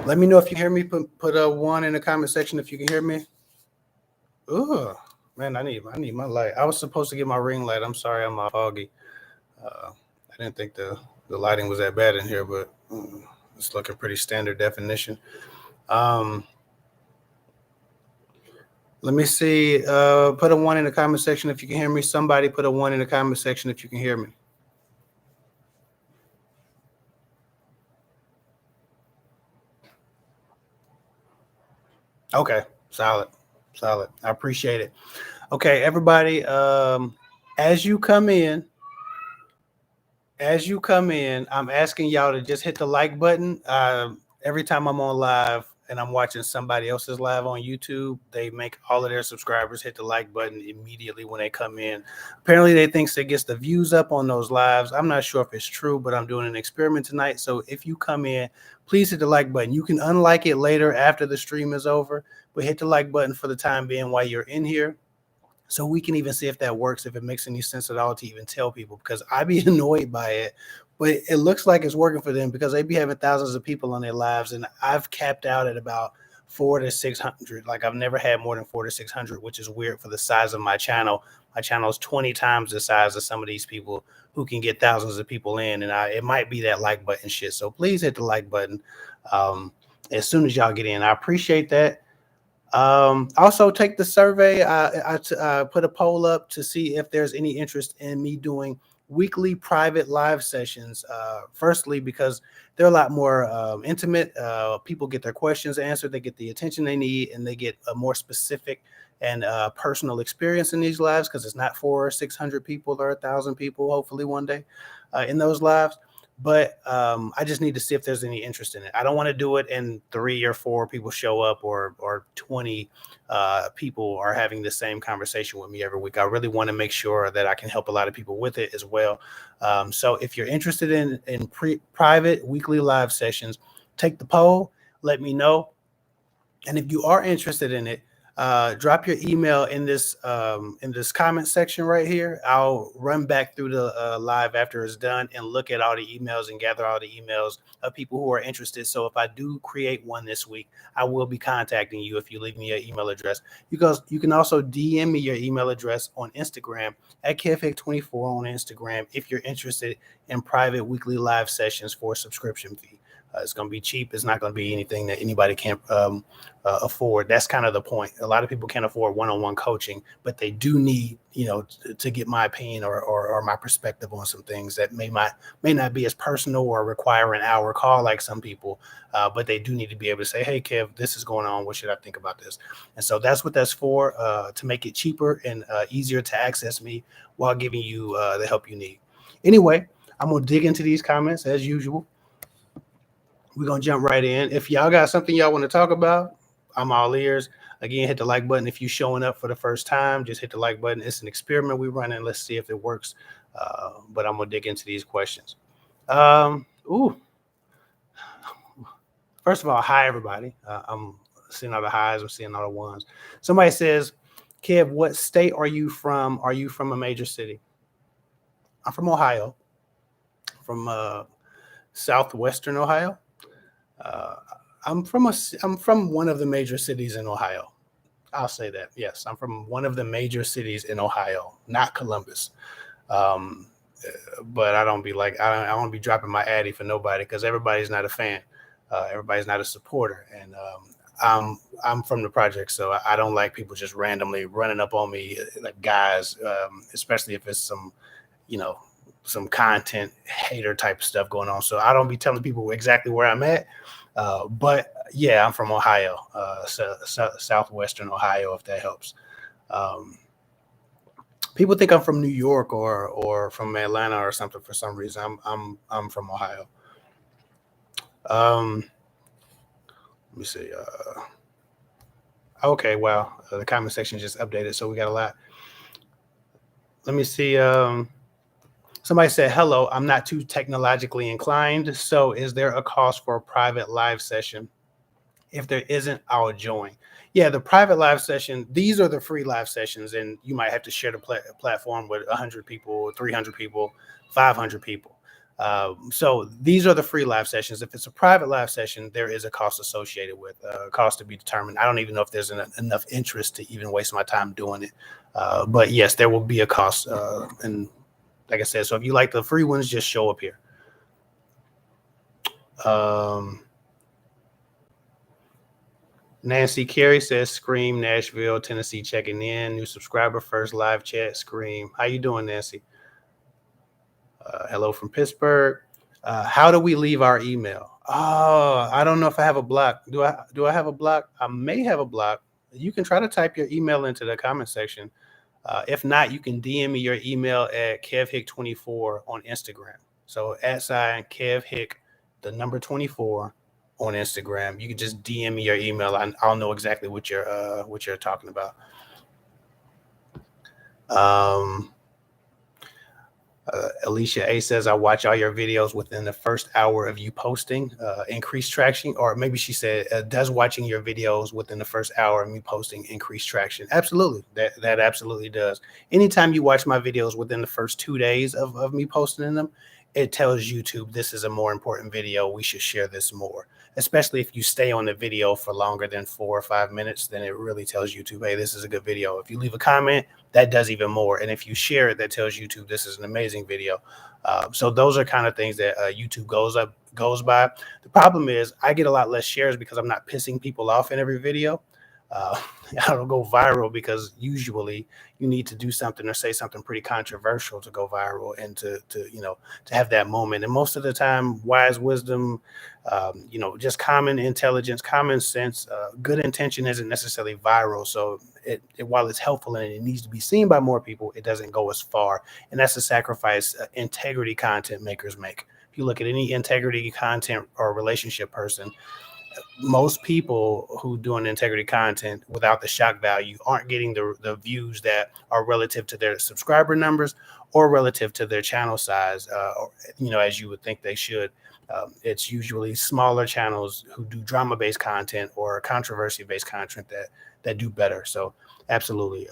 Let me know if you hear me. Put a one in the comment section if you can hear me. Ooh, man, I need my light. I was supposed to get my ring light. I'm sorry, I'm all foggy. I didn't think the lighting was that bad in here, but it's looking pretty standard definition. Um, Let me see. Put a one in the comment section if you can hear me. Somebody put a one in the comment section if you can hear me. Okay, solid. I appreciate it. Okay, everybody. As you come in, I'm asking y'all to just hit the like button. Every time I'm on live and I'm watching somebody else's live on YouTube, they make all of their subscribers hit the like button immediately when they come in. Apparently, they think it gets the views up on those lives. I'm not sure if it's true, but I'm doing an experiment tonight. So if you come in, please hit the like button. You can unlike it later after the stream is over, but hit the like button for the time being while you're in here, so we can even see if that works, if it makes any sense at all to even tell people, because I'd be annoyed by it. But it looks like it's working for them because they be having thousands of people on their lives, and I've capped out at about 400 to 600. Like, I've never had more than 400 to 600, which is weird for the size of my channel. My channel is 20 times the size of some of these people who can get thousands of people in, and it might be that like button shit. So please hit the like button as soon as y'all get in. I appreciate that. Also take the survey. I put a poll up to see if there's any interest in me doing weekly private live sessions. Firstly, because they're a lot more intimate. People get their questions answered, they get the attention they need, and they get a more specific and personal experience in these lives, because it's not 400 or 600 people or 1,000 people, hopefully one day, in those lives. But I just need to see if there's any interest in it. I don't want to do it and 3 or 4 people show up, or 20 people are having the same conversation with me every week. I really want to make sure that I can help a lot of people with it as well. So if you're interested in private weekly live sessions, take the poll, let me know. And if you are interested in it, drop your email in this comment section right here. I'll run back through the live after it's done and look at all the emails and gather all the emails of people who are interested. So if I do create one this week, I will be contacting you if you leave me your email address. You can also DM me your email address on Instagram at kevhick24 on Instagram if you're interested in private weekly live sessions for a subscription fee. It's going to be cheap. It's not going to be anything that anybody can't afford. That's kind of the point. A lot of people can't afford one-on-one coaching, but they do need, to get my opinion or my perspective on some things that may not be as personal or require an hour call like some people, but they do need to be able to say, hey, Kev, this is going on. What should I think about this? And so that's what that's for, to make it cheaper and easier to access me while giving you the help you need. Anyway, I'm going to dig into these comments as usual. We're going to jump right in. If y'all got something y'all want to talk about, I'm all ears. Again, hit the like button. If you're showing up for the first time, just hit the like button. It's an experiment we're running. Let's see if it works. But I'm going to dig into these questions. First of all, hi, everybody. I'm seeing all the highs. I'm seeing all the ones. Somebody says, Kev, what state are you from? Are you from a major city? I'm from Ohio, from southwestern Ohio. I'm from one of the major cities in Ohio. I'll say that. Yes, I'm from one of the major cities in Ohio, not Columbus. But I don't be dropping my addy for nobody, because everybody's not a fan. Everybody's not a supporter. And I'm from the project, so I don't like people just randomly running up on me like guys, especially if it's some content hater type stuff going on. So I don't be telling people exactly where I'm at. But yeah, I'm from Ohio, southwestern Ohio, if that helps. People think I'm from New York or from Atlanta or something for some reason. I'm from Ohio. Let me see. Okay, wow. The comment section just updated, so we got a lot. Let me see. Somebody said, hello, I'm not too technologically inclined. So is there a cost for a private live session? If there isn't, I'll join. Yeah, the private live session, these are the free live sessions, and you might have to share the platform with 100 people, 300 people, 500 people. So these are the free live sessions. If it's a private live session, there is a cost associated with cost to be determined. I don't even know if there's enough interest to even waste my time doing it. But yes, there will be a cost. And like I said, so if you like the free ones, just show up here. Nancy Carey says, Scream, Nashville, Tennessee, checking in. New subscriber, first live chat, Scream. How you doing, Nancy? Hello from Pittsburgh. How do we leave our email? Oh, I don't know if I have a block. Do I have a block? I may have a block. You can try to type your email into the comment section. If not, you can DM me your email at kevhick24 on Instagram. So @ Kev Hick, the number 24 on Instagram. You can just DM me your email. I'll know exactly what you're talking about. Alicia A says, I watch all your videos within the first hour of you posting, increased traction. Or maybe she said, does watching your videos within the first hour of me posting increase traction? Absolutely. That absolutely does. Anytime you watch my videos within the first 2 days of me posting in them, it tells YouTube this is a more important video. We should share this more. Especially if you stay on the video for longer than 4 or 5 minutes, then it really tells YouTube, hey, this is a good video. If you leave a comment, that does even more. And if you share it, that tells YouTube this is an amazing video. So those are kind of things that YouTube goes by. The problem is I get a lot less shares because I'm not pissing people off in every video. I don't go viral because usually you need to do something or say something pretty controversial to go viral and to have that moment. And most of the time, wise wisdom, just common intelligence, common sense, good intention isn't necessarily viral. So while it's helpful and it needs to be seen by more people, it doesn't go as far. And that's a sacrifice integrity content makers make. If you look at any integrity content or relationship person, most people who doing integrity content without the shock value aren't getting the views that are relative to their subscriber numbers or relative to their channel size, as you would think they should. It's usually smaller channels who do drama-based content or controversy-based content that do better. So absolutely.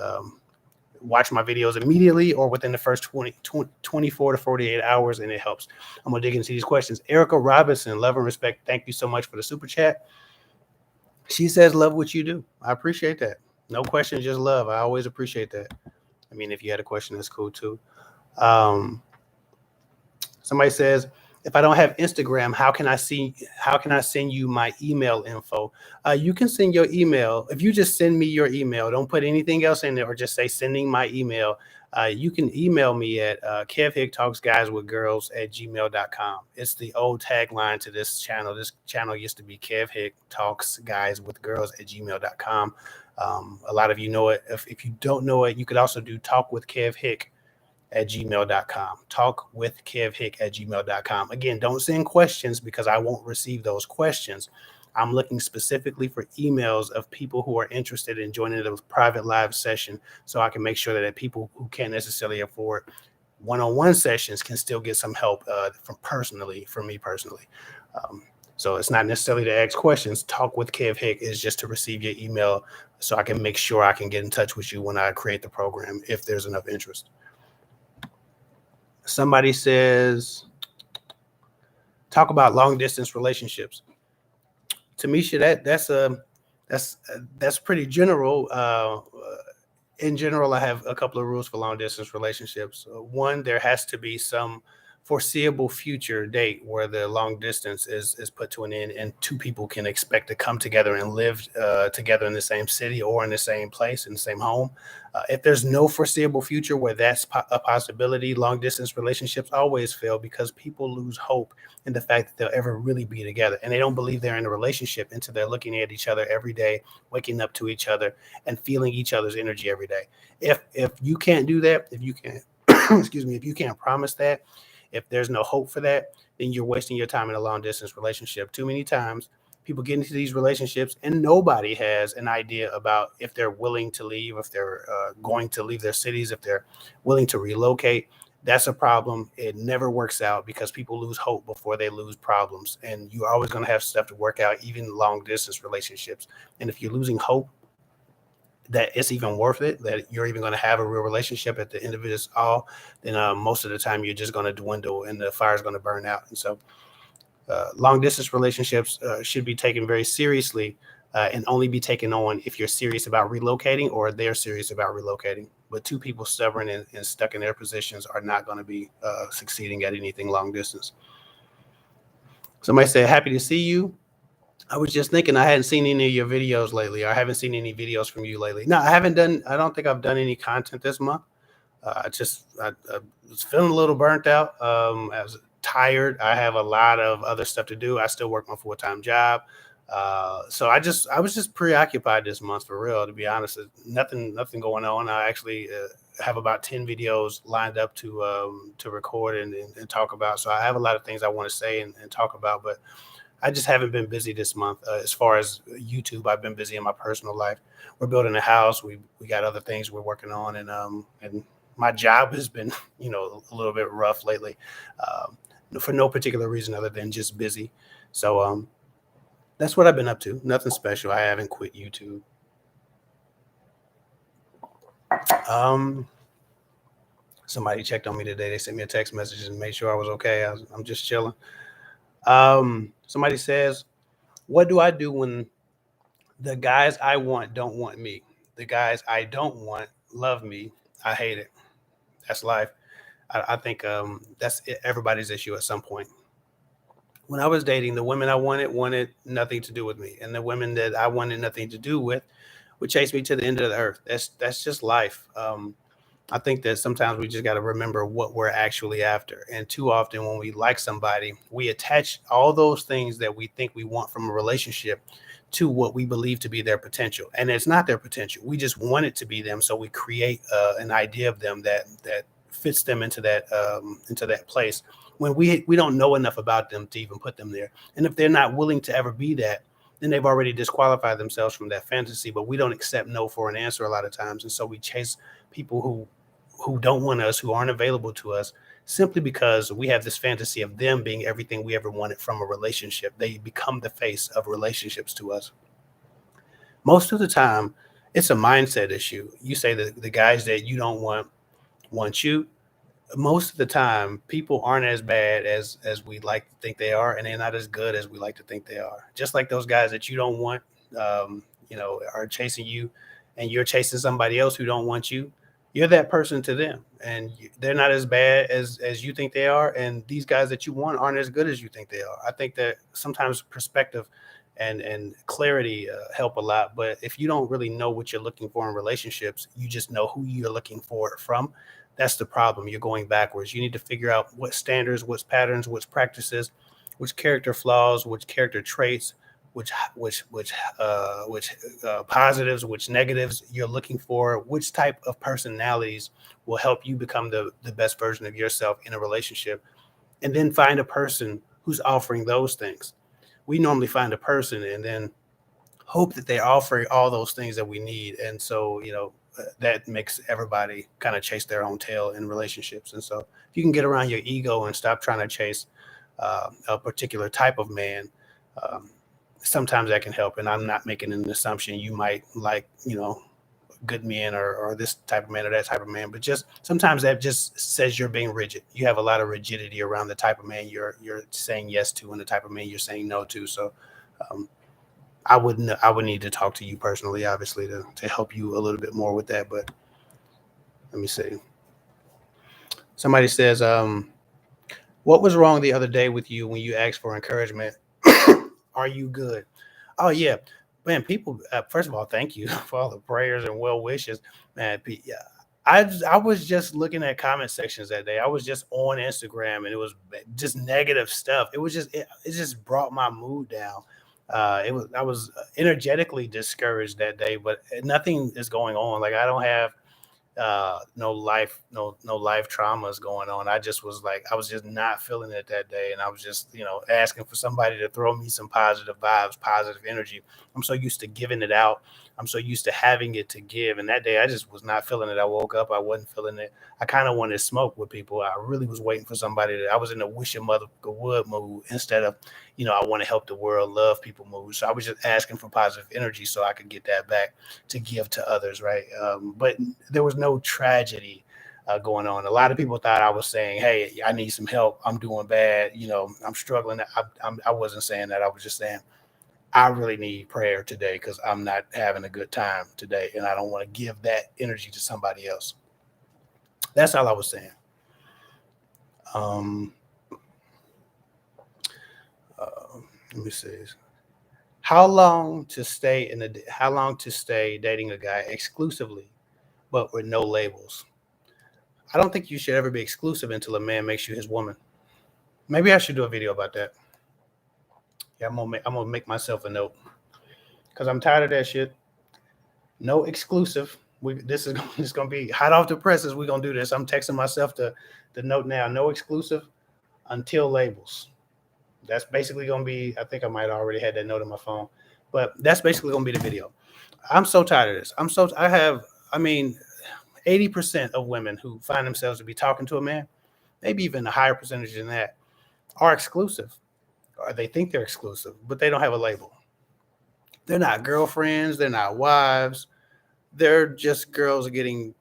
Watch my videos immediately or within the first 24 to 48 hours, and it helps. I'm going to dig into these questions. Erica Robinson, love and respect. Thank you so much for the super chat. She says, love what you do. I appreciate that. No question, just love. I always appreciate that. I mean, if you had a question, that's cool too. Somebody says, if I don't have Instagram, how can I send you my email info? You can send your email. If you just send me your email, don't put anything else in there or just say sending my email. You can email me at kevhicktalksguyswithgirls@gmail.com. It's the old tagline to this channel. This channel used to be Kev Hick Talks Guys with Girls at gmail.com. A lot of you know it. If you don't know it, you could also do Talk with Kev Hick at gmail.com. Talk with Kev Hick at gmail.com. Again, don't send questions because I won't receive those questions. I'm looking specifically for emails of people who are interested in joining the private live session so I can make sure that people who can't necessarily afford one-on-one sessions can still get some help from me personally. So it's not necessarily to ask questions. Talk with Kev Hick is just to receive your email so I can make sure I can get in touch with you when I create the program if there's enough interest. Somebody says, talk about long distance relationships. Tamisha, that's pretty general. In general, I have a couple of rules for long distance relationships. One, there has to be some foreseeable future date where the long distance is put to an end and two people can expect to come together and live together in the same city or in the same place, in the same home. If there's no foreseeable future where that's a possibility, long distance relationships always fail because people lose hope in the fact that they'll ever really be together. And they don't believe they're in a relationship until they're looking at each other every day, waking up to each other and feeling each other's energy every day. If you can't do that, if you can't, if you can't promise that, if there's no hope for that, then you're wasting your time in a long distance relationship. Too many times people get into these relationships and nobody has an idea about if they're willing to leave, if they're going to leave their cities, if they're willing to relocate. That's a problem. It never works out because people lose hope before they lose problems. And you're always going to have stuff to work out, even long distance relationships. And if you're losing hope, that it's even worth it, that you're even going to have a real relationship at the end of it all, then most of the time you're just going to dwindle and the fire's going to burn out. And so long distance relationships should be taken very seriously, and only be taken on if you're serious about relocating or they're serious about relocating. But two people stubborn and stuck in their positions are not going to be succeeding at anything long distance. Somebody said, happy to see you. I was just thinking I hadn't seen any of your videos lately. I haven't seen any videos from you lately. No, I don't think I've done any content this month. I was feeling a little burnt out. I was tired. I have a lot of other stuff to do. I still work my full-time job. So I was just preoccupied this month, for real, to be honest. Nothing going on. I actually have about 10 videos lined up to record and talk about. So I have a lot of things I want to say and talk about, but I just haven't been busy this month. As far as YouTube, I've been busy in my personal life. We're building a house. We got other things we're working on, and my job has been, a little bit rough lately, for no particular reason other than just busy. So that's what I've been up to. Nothing special. I haven't quit YouTube. Somebody checked on me today. They sent me a text message and made sure I was okay. I'm just chilling. Somebody says, what do I do when the guys I want don't want me? The guys I don't want love me. I hate it. That's life. I think that's everybody's issue at some point. When I was dating, the women I wanted nothing to do with me, and the women that I wanted nothing to do with would chase me to the end of the earth. That's just life. I think that sometimes we just got to remember what we're actually after. And too often when we like somebody, we attach all those things that we think we want from a relationship to what we believe to be their potential. And it's not their potential. We just want it to be them. So we create an idea of them that fits them into that place when we don't know enough about them to even put them there. And if they're not willing to ever be that, then they've already disqualified themselves from that fantasy. But we don't accept no for an answer a lot of times. And so we chase people who don't want us, who aren't available to us, simply because we have this fantasy of them being everything we ever wanted from a relationship. They become the face of relationships to us. Most of the time, it's a mindset issue. You say that the guys that you don't want you. Most of the time, people aren't as bad as we like to think they are, and they're not as good as we like to think they are. Just like those guys that you don't want, are chasing you, and you're chasing somebody else who don't want you. You're that person to them, and they're not as bad as you think they are. And these guys that you want aren't as good as you think they are. I think that sometimes perspective and clarity help a lot. But if you don't really know what you're looking for in relationships, you just know who you're looking for it from. That's the problem. You're going backwards. You need to figure out what standards, what patterns, which practices, which character flaws, which character traits, which positives, which negatives you're looking for, which type of personalities will help you become the best version of yourself in a relationship, and then find a person who's offering those things. We normally find a person and then hope that they're offering all those things that we need. And so, that makes everybody kind of chase their own tail in relationships. And so if you can get around your ego and stop trying to chase a particular type of man, sometimes that can help. And I'm not making an assumption you might like, good men or this type of man or that type of man, but just sometimes that just says you're being rigid. You have a lot of rigidity around the type of man you're saying yes to and the type of man you're saying no to. So um, I would need to talk to you personally, obviously, to help you a little bit more with that. But let me see. Somebody says, what was wrong the other day with you when you asked for encouragement? Are you good? Oh yeah, man. People. First of all, thank you for all the prayers and well wishes, man. Yeah, I was just looking at comment sections that day. I was just on Instagram and it was just negative stuff. It just brought my mood down. I was energetically discouraged that day, but nothing is going on. Like I don't have no life traumas going on. I just was like, I was just not feeling it that day, and I was just, asking for somebody to throw me some positive vibes, positive energy. I'm so used to giving it out. I'm so used to having it to give, and that day I just was not feeling it. I woke up, I wasn't feeling it. I kind of wanted to smoke with people. I really was waiting for somebody I was in a wish your mother would mood instead of, I want to help the world, love people mood. So I was just asking for positive energy so I could get that back to give to others, right? But there was no tragedy going on. A lot of people thought I was saying, "Hey, I need some help. I'm doing bad. I'm struggling." I wasn't saying that. I was just saying I really need prayer today because I'm not having a good time today, and I don't want to give that energy to somebody else. That's all I was saying. Um, uh, Let me see. How long to stay dating a guy exclusively, but with no labels? I don't think you should ever be exclusive until a man makes you his woman. Maybe I should do a video about that. Yeah, I'm gonna make myself a note because I'm tired of that shit. No exclusive. This is it's gonna be hot off the presses. We're gonna do this. I'm texting myself the note now. No exclusive until labels. That's basically gonna be. I think I might have already had that note in my phone, but that's basically gonna be the video. I'm so tired of this. I have. I mean, 80% of women who find themselves to be talking to a man, maybe even a higher percentage than that, are exclusive, or they think they're exclusive, but they don't have a label. They're not girlfriends. They're not wives. They're just girls getting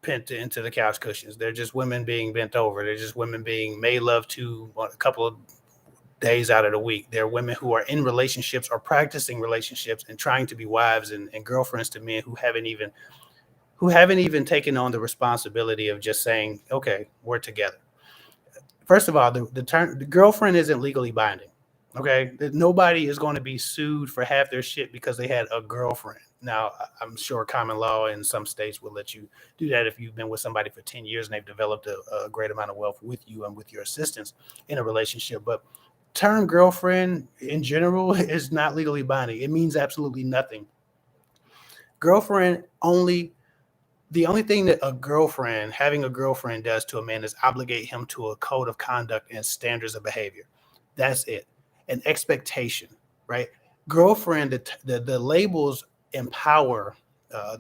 pinned into the couch cushions. They're just women being bent over. They're just women being made love to a couple of days out of the week. They're women who are in relationships or practicing relationships and trying to be wives and girlfriends to men who haven't even taken on the responsibility of just saying, okay, we're together. First of all, the term the girlfriend isn't legally binding. Okay, nobody is going to be sued for half their shit because they had a girlfriend. Now, I'm sure common law in some states will let you do that if you've been with somebody for 10 years and they've developed a great amount of wealth with you and with your assistance in a relationship. But term girlfriend in general is not legally binding. It means absolutely nothing. Girlfriend only The only thing that having a girlfriend does to a man is obligate him to a code of conduct and standards of behavior. That's it. An expectation, right? Girlfriend, the labels empower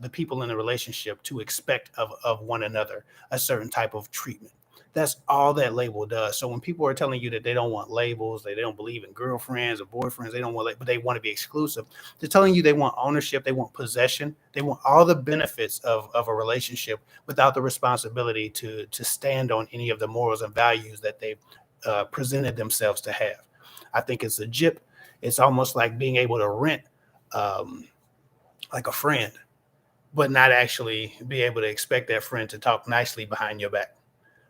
the people in the relationship to expect of one another a certain type of treatment. That's all that label does. So when people are telling you that they don't want labels, they don't believe in girlfriends or boyfriends, they don't want, but they want to be exclusive. They're telling you they want ownership, they want possession, they want all the benefits of a relationship without the responsibility to stand on any of the morals and values that they've presented themselves to have. I think it's a jip. It's almost like being able to rent um, like a friend, but not actually be able to expect that friend to talk nicely behind your back,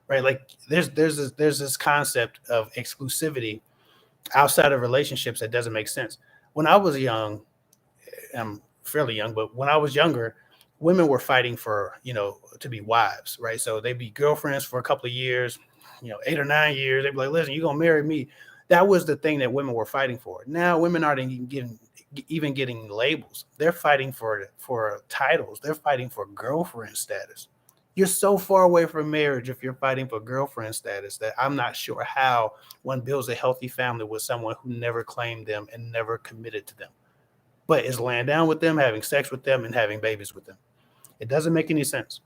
right? Like there's this concept of exclusivity outside of relationships that doesn't make sense. When I was young, I'm fairly young, but when I was younger, women were fighting for, to be wives, right? So they'd be girlfriends for a couple of years, 8 or 9 years. They'd be like, listen, you're gonna marry me. That was the thing that women were fighting for. Now women aren't even getting labels. They're fighting for titles. They're fighting for girlfriend status. You're so far away from marriage if you're fighting for girlfriend status that I'm not sure how one builds a healthy family with someone who never claimed them and never committed to them, but is laying down with them, having sex with them, and having babies with them. It doesn't make any sense.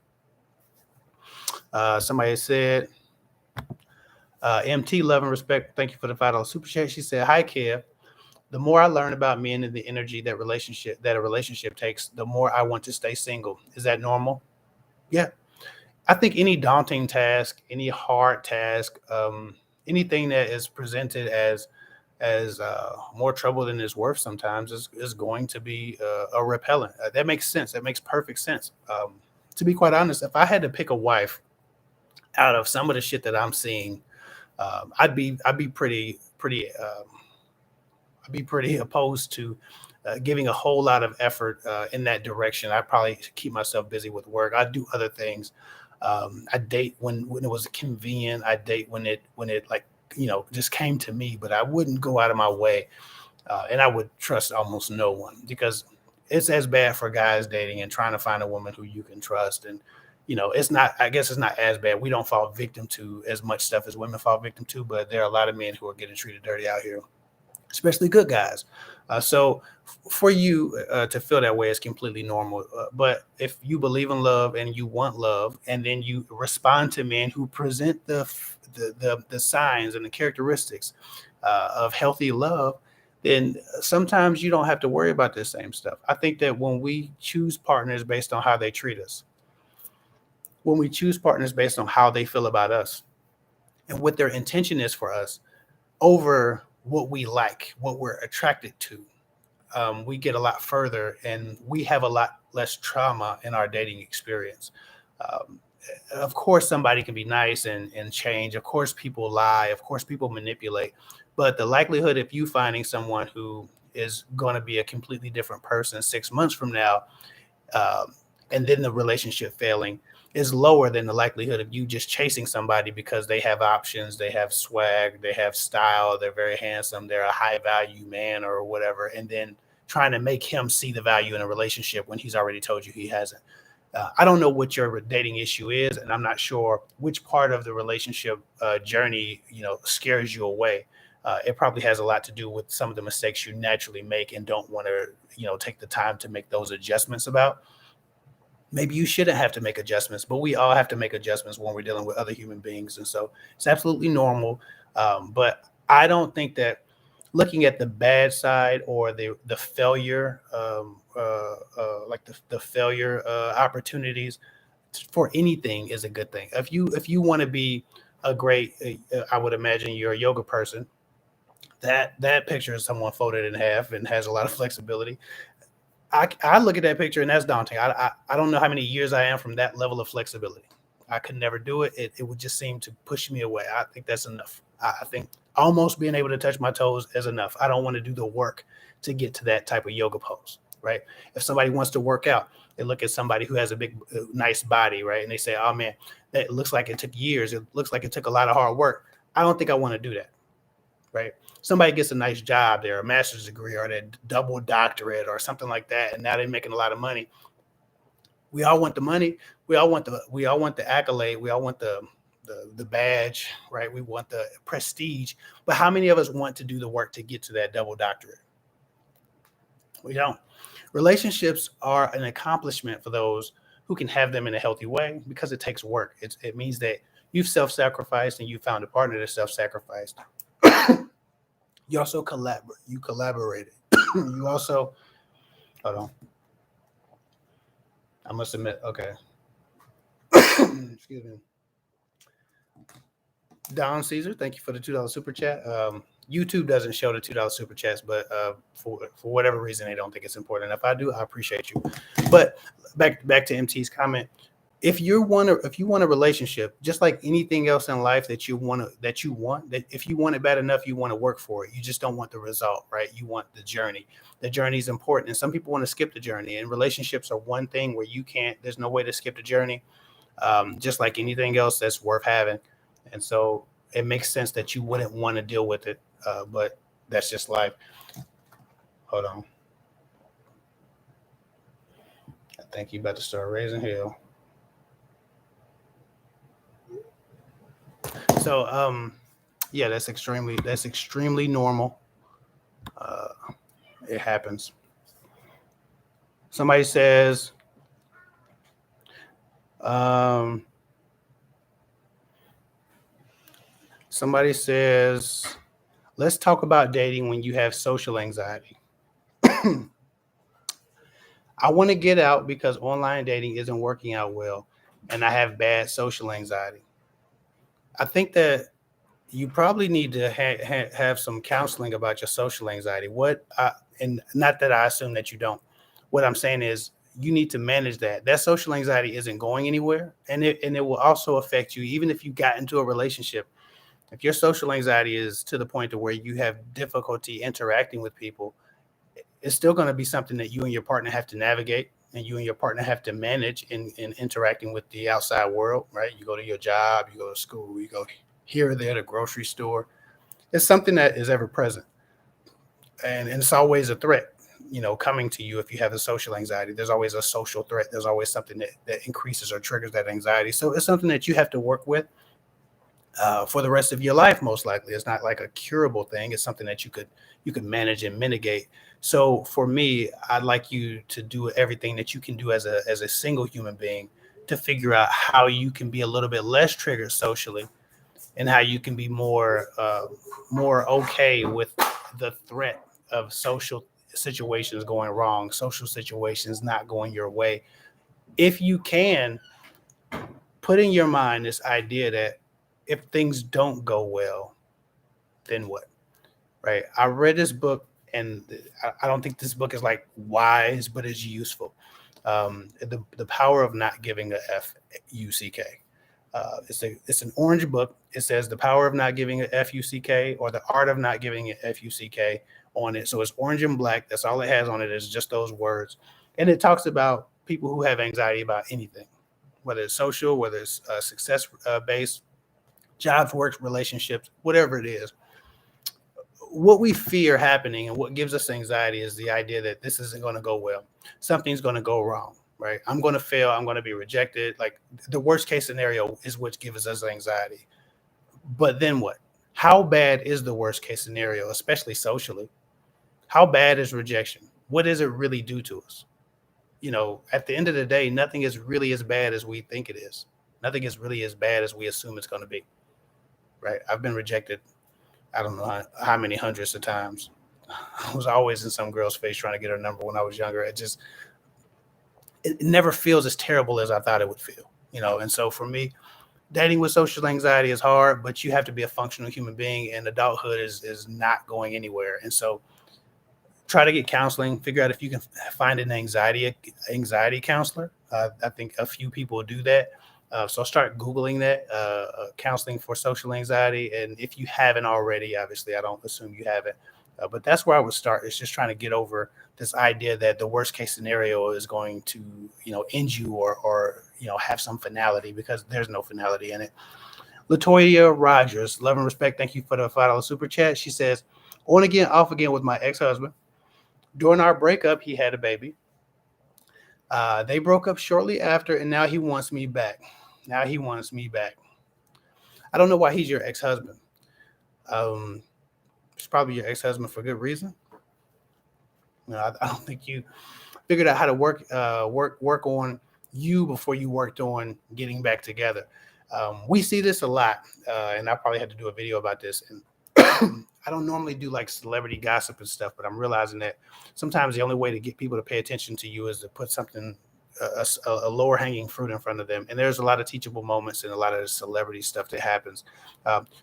Somebody said, MT, love and respect. Thank you for the $5 super chat. She said, hi, Kev. The more I learn about men and the energy that a relationship takes, the more I want to stay single. Is that normal? Yeah. I think any daunting task, any hard task, anything that is presented as more trouble than it's worth sometimes is going to be a repellent. That makes sense. That makes perfect sense. To be quite honest, if I had to pick a wife out of some of the shit that I'm seeing, I'd be pretty opposed to giving a whole lot of effort in that direction. I probably keep myself busy with work. I do other things. I date when it was convenient. I date when it like just came to me. But I wouldn't go out of my way, and I would trust almost no one because it's as bad for guys dating and trying to find a woman who you can trust. And it's not, I guess it's not as bad. We don't fall victim to as much stuff as women fall victim to, but there are a lot of men who are getting treated dirty out here, especially good guys. So for you to feel that way is completely normal. But if you believe in love and you want love, and then you respond to men who present the signs and the characteristics of healthy love, then sometimes you don't have to worry about this same stuff. I think that when we choose partners based on how they treat us, when we choose partners based on how they feel about us and what their intention is for us over what we like, what we're attracted to, we get a lot further and we have a lot less trauma in our dating experience. Um, of course, somebody can be nice and change. Of course, people lie. Of course, people manipulate. But the likelihood of you finding someone who is going to be a completely different person 6 months from now, um, and then the relationship failing, is lower than the likelihood of you just chasing somebody because they have options, they have swag, they have style, they're very handsome, they're a high value man or whatever, and then trying to make him see the value in a relationship when he's already told you he hasn't. I don't know what your dating issue is, and I'm not sure which part of the relationship journey scares you away. It probably has a lot to do with some of the mistakes you naturally make and don't want to take the time to make those adjustments about. Maybe you shouldn't have to make adjustments, but we all have to make adjustments when we're dealing with other human beings, and so it's absolutely normal. But I don't think that looking at the bad side or the failure, like the failure opportunities for anything is a good thing. If you want to be a great, I would imagine you're a yoga person. That picture is someone folded in half and has a lot of flexibility. I look at that picture and that's daunting. I don't know how many years I am from that level of flexibility. I could never do it. It would just seem to push me away. I think that's enough. I think almost being able to touch my toes is enough. I don't want to do the work to get to that type of yoga pose, right? If somebody wants to work out, they look at somebody who has a big, nice body, right? And they say, oh man, that looks like it took years. It looks like it took a lot of hard work. I don't think I want to do that, right? Somebody gets a nice job there, a master's degree or a double doctorate or something like that, and now they're making a lot of money. We all want the money. We all want the accolade. We all want the badge, right? We want the prestige. But how many of us want to do the work to get to that double doctorate? We don't. Relationships are an accomplishment for those who can have them in a healthy way because it takes work. It means that you've self-sacrificed and you found a partner that's self-sacrificed. You also collaborate. You collaborated. You also, hold on. I must admit, okay. Excuse me. Don Caesar, thank you for the $2 super chat. YouTube doesn't show the $2 super chats, but for whatever reason, they don't think it's important. If I do, I appreciate you. But back to MT's comment. If you want a relationship, just like anything else in life that if you want it bad enough, you want to work for it. You just don't want the result, right? You want the journey. The journey is important, and some people want to skip the journey. And relationships are one thing where you can't. There's no way to skip the journey. Just like anything else that's worth having, and so it makes sense that you wouldn't want to deal with it. But that's just life. Hold on. I think you about to start raising hell. So yeah, that's extremely normal. Uh, it happens. Somebody says, um, let's talk about dating when you have social anxiety. I want to get out because online dating isn't working out well, and I have bad social anxiety. I think that you probably need to have some counseling about your social anxiety. And not that I assume that you don't. What I'm saying is you need to manage that. That social anxiety isn't going anywhere, and it will also affect you even if you got into a relationship. If your social anxiety is to the point to where you have difficulty interacting with people, it's still going to be something that you and your partner have to navigate and you and your partner have to manage in interacting with the outside world, right? You go to your job, you go to school, you go here or there, the grocery store. It's something that is ever present, and it's always a threat. coming to you if you have a social anxiety. There's always a social threat. There's always something that increases or triggers that anxiety. So it's something that you have to work with for the rest of your life. Most likely, it's not like a curable thing. It's something that you could manage and mitigate. So for me, I'd like you to do everything that you can do as a single human being to figure out how you can be a little bit less triggered socially, and how you can be more okay with the threat of social situations going wrong, social situations not going your way. If you can put in your mind this idea that if things don't go well, then what? Right? I read this book, and I don't think this book is like wise, but it's useful. The power of not giving a fuck. It's an orange book. It says the power of not giving a fuck, or the art of not giving a fuck on it. So it's orange and black. That's all it has on it, is just those words. And it talks about people who have anxiety about anything, whether it's social, whether it's success based, jobs, work, relationships, whatever it is. What we fear happening and what gives us anxiety is the idea that this isn't going to go well. Something's going to go wrong, right? I'm going to fail. I'm going to be rejected. Like, the worst case scenario is what gives us anxiety. But then what? How bad is the worst case scenario, especially socially? How bad is rejection? What does it really do to us? At the end of the day, nothing is really as bad as we think it is. Nothing is really as bad as we assume it's going to be, right? I've been rejected, I don't know how many hundreds of times. I was always in some girl's face trying to get her number when I was younger. It never feels as terrible as I thought it would feel, And so for me, dating with social anxiety is hard, but you have to be a functional human being, and adulthood is not going anywhere. And so try to get counseling, figure out if you can find an anxiety counselor. I think a few people do that. So start Googling that, counseling for social anxiety. And if you haven't already, obviously, I don't assume you haven't, but that's where I would start. It's just trying to get over this idea that the worst case scenario is going to, end you or have some finality, because there's no finality in it. Latoya Rogers, love and respect. Thank you for the $5 super chat. She says, on again, off again with my ex-husband. During our breakup, he had a baby. They broke up shortly after, and now he wants me back. I don't know why he's your ex-husband. It's probably your ex-husband for good reason. I don't think you figured out how to work on you before you worked on getting back together. We see this a lot, and I probably had to do a video about this. And I don't normally do like celebrity gossip and stuff, but I'm realizing that sometimes the only way to get people to pay attention to you is to put something, a lower hanging fruit in front of them. And there's a lot of teachable moments and a lot of celebrity stuff that happens,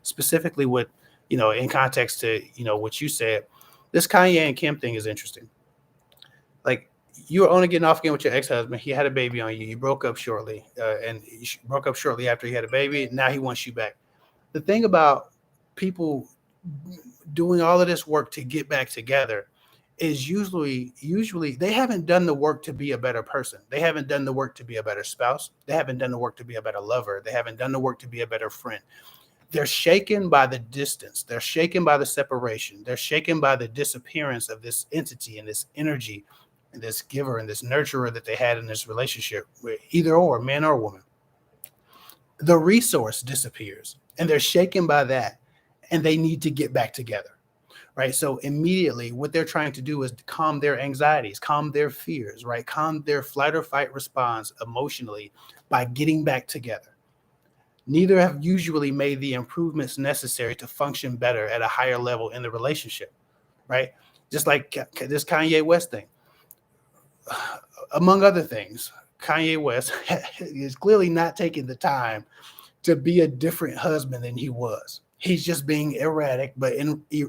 specifically with, in context to, what you said. This Kanye and Kim thing is interesting. Like, you were only getting off again with your ex-husband. He had a baby on you. You broke up shortly, and you broke up shortly after he had a baby. Now he wants you back. The thing about people doing all of this work to get back together is usually they haven't done the work to be a better person. They haven't done the work to be a better spouse. They haven't done the work to be a better lover. They haven't done the work to be a better friend. They're shaken by the distance. They're shaken by the separation. They're shaken by the disappearance of this entity and this energy and this giver and this nurturer that they had in this relationship, with either or, man or woman. The resource disappears, and they're shaken by that, and they need to get back together, right? So immediately what they're trying to do is calm their anxieties, calm their fears, right? Calm their flight or fight response emotionally by getting back together. Neither have usually made the improvements necessary to function better at a higher level in the relationship, right? Just like this Kanye West thing. Among other things, Kanye West is clearly not taking the time to be a different husband than he was. He's just being erratic, but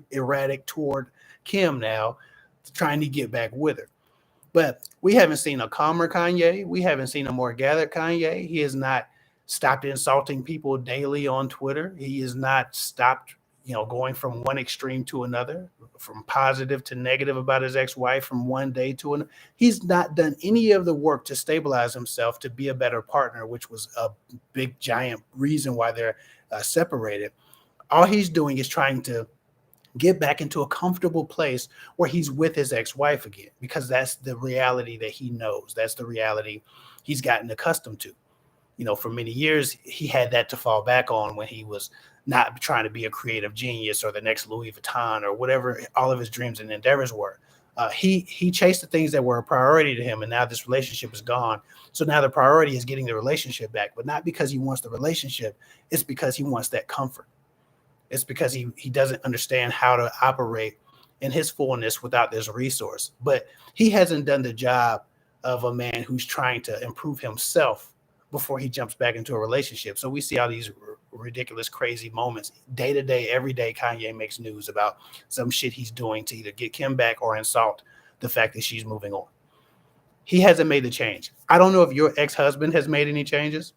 erratic toward Kim now, trying to get back with her. But we haven't seen a calmer Kanye. We haven't seen a more gathered Kanye. He has not stopped insulting people daily on Twitter. He has not stopped, going from one extreme to another, from positive to negative about his ex-wife from one day to another. He's not done any of the work to stabilize himself to be a better partner, which was a big, giant reason why they're separated. All he's doing is trying to get back into a comfortable place where he's with his ex-wife again, because that's the reality that he knows. That's the reality he's gotten accustomed to. For many years, he had that to fall back on when he was not trying to be a creative genius or the next Louis Vuitton or whatever all of his dreams and endeavors were. He chased the things that were a priority to him, and now this relationship is gone. So now the priority is getting the relationship back, but not because he wants the relationship. It's because he wants that comfort. It's because he doesn't understand how to operate in his fullness without this resource. But he hasn't done the job of a man who's trying to improve himself before he jumps back into a relationship. So we see all these ridiculous, crazy moments day to day, every day. Kanye makes news about some shit he's doing to either get Kim back or insult the fact that she's moving on. He hasn't made the change. I don't know if your ex-husband has made any changes.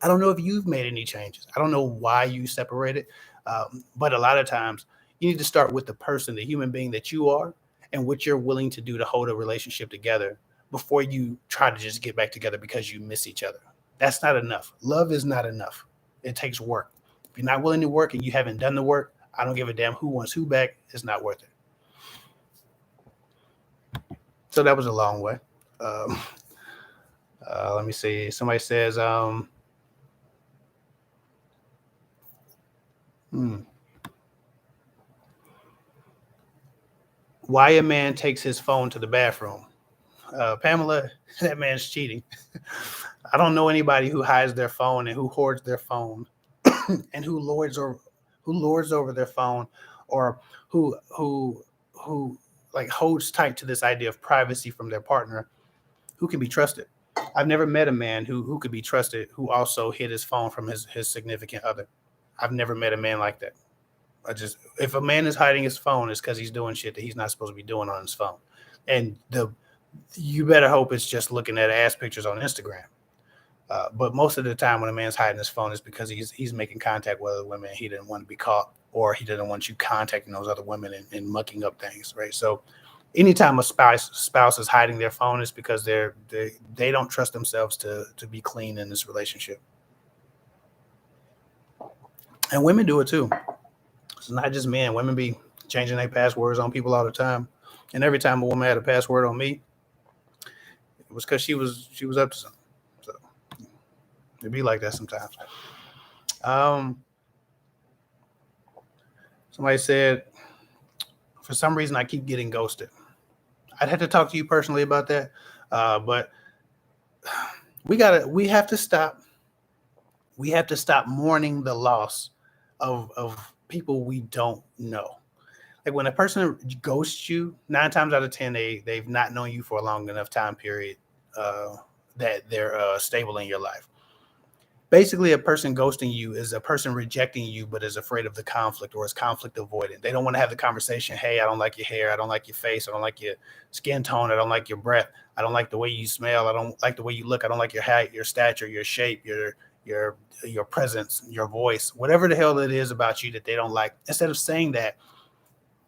I don't know if you've made any changes. I don't know why you separated. But a lot of times you need to start with the person, the human being that you are, and what you're willing to do to hold a relationship together before you try to just get back together because you miss each other. That's not enough. Love is not enough. It takes work. If you're not willing to work and you haven't done the work, I don't give a damn who wants who back. It's not worth it. So that was a long way. Let me see. Somebody says, why a man takes his phone to the bathroom. Pamela, that man's cheating. I don't know anybody who hides their phone and who hoards their phone and who lords over their phone, or who like holds tight to this idea of privacy from their partner, who can be trusted. I've never met a man who could be trusted who also hid his phone from his significant other. I've never met a man like that. If a man is hiding his phone, it's because he's doing shit that he's not supposed to be doing on his phone. And you better hope it's just looking at ass pictures on Instagram. But most of the time when a man's hiding his phone, it's because he's making contact with other women. He didn't want to be caught, or he didn't want you contacting those other women and mucking up things, right? So anytime a spouse is hiding their phone, it's because they don't trust themselves to be clean in this relationship. And women do it too. It's not just men. Women be changing their passwords on people all the time. And every time a woman had a password on me, it was because she was up to something. So it'd be like that sometimes. Somebody said, for some reason, I keep getting ghosted. I'd have to talk to you personally about that. But we have to stop. We have to stop mourning the loss of people we don't know. Like when a person ghosts you, 9 times out of 10, they've not known you for a long enough time period that they're stable in your life. Basically, a person ghosting you is a person rejecting you, but is afraid of the conflict or is conflict avoidant. They don't want to have the conversation. Hey, I don't like your hair. I don't like your face. I don't like your skin tone. I don't like your breath. I don't like the way you smell. I don't like the way you look. I don't like your height, your stature, your shape, your presence, your voice, whatever the hell it is about you that they don't like. Instead of saying that,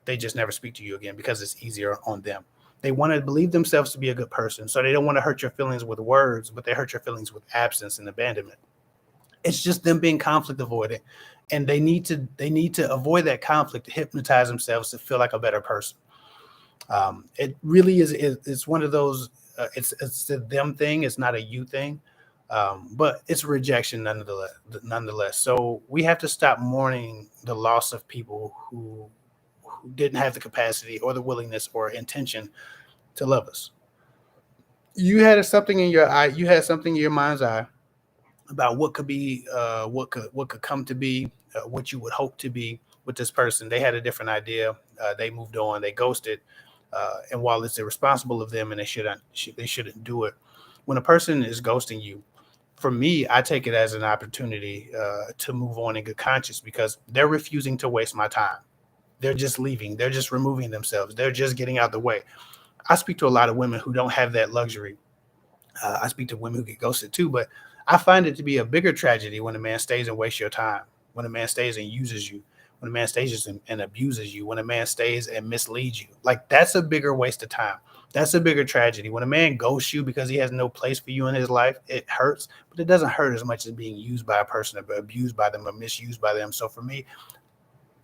they just never speak to you again because it's easier on them. They want to believe themselves to be a good person. So they don't want to hurt your feelings with words, but they hurt your feelings with absence and abandonment. It's just them being conflict avoidant, and they need to avoid that conflict to hypnotize themselves to feel like a better person. It really is. It's one of those. It's a them thing. It's not a you thing, but it's rejection nonetheless. So we have to stop mourning the loss of people who didn't have the capacity or the willingness or intention to love us. You had something in your eye. You had something in your mind's eye about what could be, what could come to be, what you would hope to be with this person. They had a different idea. They moved on. They ghosted. And while it's irresponsible of them, and they shouldn't do it. When a person is ghosting you, for me, I take it as an opportunity to move on in good conscience, because they're refusing to waste my time. They're just leaving. They're just removing themselves. They're just getting out of the way. I speak to a lot of women who don't have that luxury. I speak to women who get ghosted too, but I find it to be a bigger tragedy when a man stays and wastes your time, when a man stays and uses you, when a man stays and abuses you, when a man stays and misleads you. Like, that's a bigger waste of time. That's a bigger tragedy. When a man ghosts you because he has no place for you in his life, it hurts, but it doesn't hurt as much as being used by a person, or abused by them, or misused by them. So for me,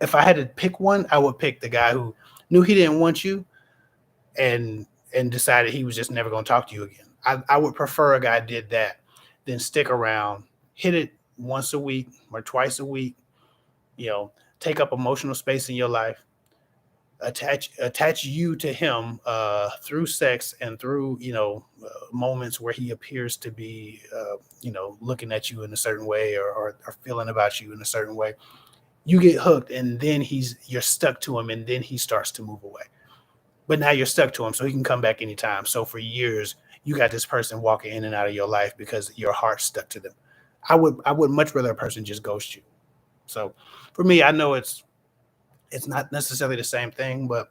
if I had to pick one, I would pick the guy who knew he didn't want you and decided he was just never going to talk to you again. I would prefer a guy did that than stick around, hit it once a week or twice a week, you know, take up emotional space in your life, attach you to him through sex and through moments where he appears to be looking at you in a certain way or feeling about you in a certain way. You get hooked, and then you're stuck to him, and then he starts to move away. But now you're stuck to him, so he can come back anytime. So for years, you got this person walking in and out of your life because your heart's stuck to them. I would much rather a person just ghost you. So for me, I know it's not necessarily the same thing, but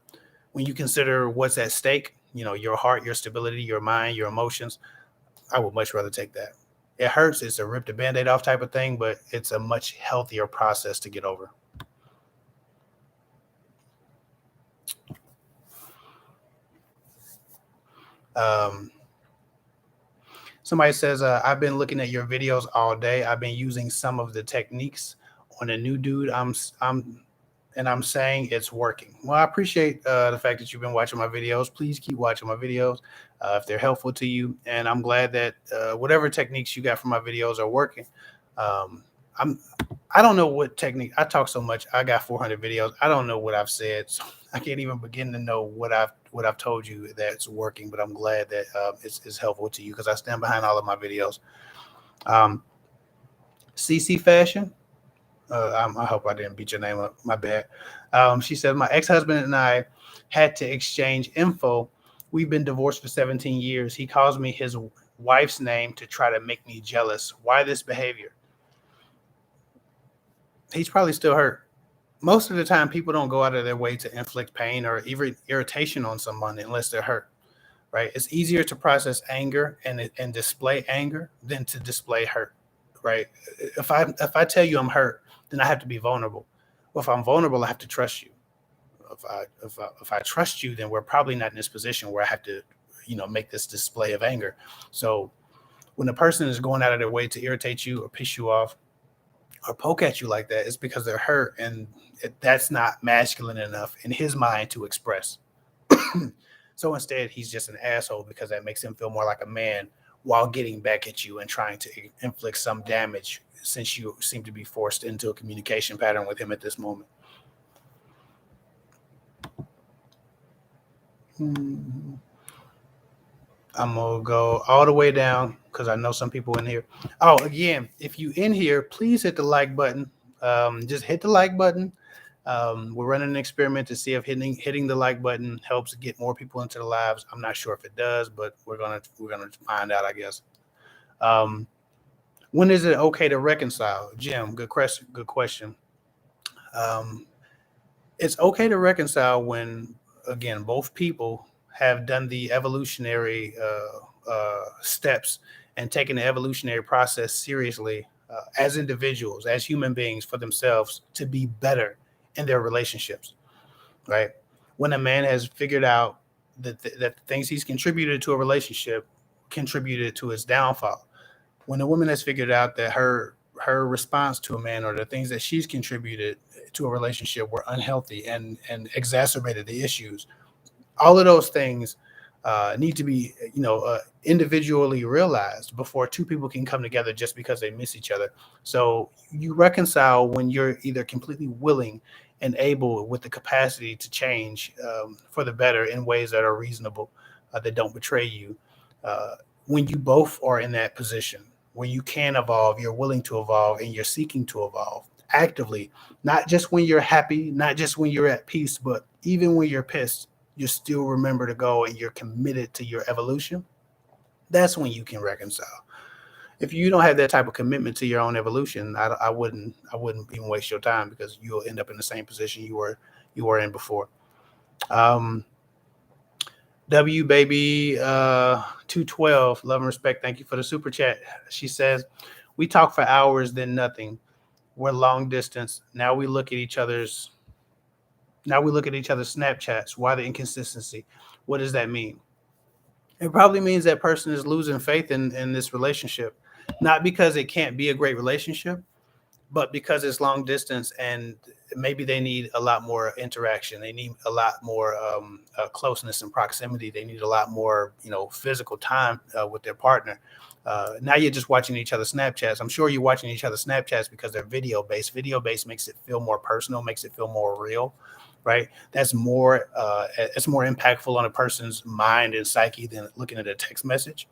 when you consider what's at stake, your heart, your stability, your mind, your emotions, I would much rather take that. It hurts. It's a rip the band-aid off type of thing, but it's a much healthier process to get over. Somebody says, I've been looking at your videos all day. I've been using some of the techniques on a new dude. I'm saying it's working. Well, I appreciate the fact that you've been watching my videos. Please keep watching my videos if they're helpful to you. And I'm glad that whatever techniques you got from my videos are working. I'm I don't know what technique. I talk so much. I got 400 videos. I don't know what I've said, so I can't even begin to know what I've told you that's working. But I'm glad that it's helpful to you because I stand behind all of my videos. Um, CC Fashion. I hope I didn't beat your name up. My bad. She said, my ex-husband and I had to exchange info. We've been divorced for 17 years. He calls me his wife's name to try to make me jealous. Why this behavior? He's probably still hurt. Most of the time, people don't go out of their way to inflict pain or even irritation on someone unless they're hurt, right? It's easier to process anger and display anger than to display hurt, right? If I tell you I'm hurt, then I have to be vulnerable. Well, if I'm vulnerable, I have to trust you. If I trust you, then we're probably not in this position where I have to, make this display of anger. So when a person is going out of their way to irritate you or piss you off or poke at you like that, it's because they're hurt, and that's not masculine enough in his mind to express. So instead, he's just an asshole because that makes him feel more like a man while getting back at you and trying to inflict some damage since you seem to be forced into a communication pattern with him at this moment. I'm gonna go all the way down because I know some people in here. Oh, again, if you in here, please hit the like button. Just hit the like button. We're running an experiment to see if hitting the like button helps get more people into the lives. I'm not sure if it does, but we're gonna find out, I guess. When is it okay to reconcile? Jim, good question. Good question. Um, it's okay to reconcile when, again, both people have done the evolutionary steps and taken the evolutionary process seriously as individuals, as human beings for themselves to be better in their relationships, right? When a man has figured out that the things he's contributed to a relationship contributed to its downfall, when a woman has figured out that her response to a man or the things that she's contributed to a relationship were unhealthy and exacerbated the issues, all of those things need to be individually realized before two people can come together just because they miss each other. So you reconcile when you're either completely willing and able with the capacity to change for the better in ways that are reasonable, that don't betray you. When you both are in that position where you can evolve, you're willing to evolve, and you're seeking to evolve actively, not just when you're happy, not just when you're at peace, but even when you're pissed, you still remember to go and you're committed to your evolution. That's when you can reconcile. If you don't have that type of commitment to your own evolution, I wouldn't even waste your time because you'll end up in the same position you were in before. Um, W baby 212, love and respect. Thank you for the super chat. She says, we talk for hours, then nothing. We're long distance. Now we look at each other's Snapchats. Why the inconsistency? What does that mean? It probably means that person is losing faith in this relationship. Not because it can't be a great relationship, but because it's long distance and maybe they need a lot more interaction, they need a lot more closeness and proximity, they need a lot more, physical time with their partner. Now you're just watching each other Snapchats. I'm sure you're watching each other Snapchats because they're video based. Video based makes it feel more personal, makes it feel more real, right? That's more it's more impactful on a person's mind and psyche than looking at a text message.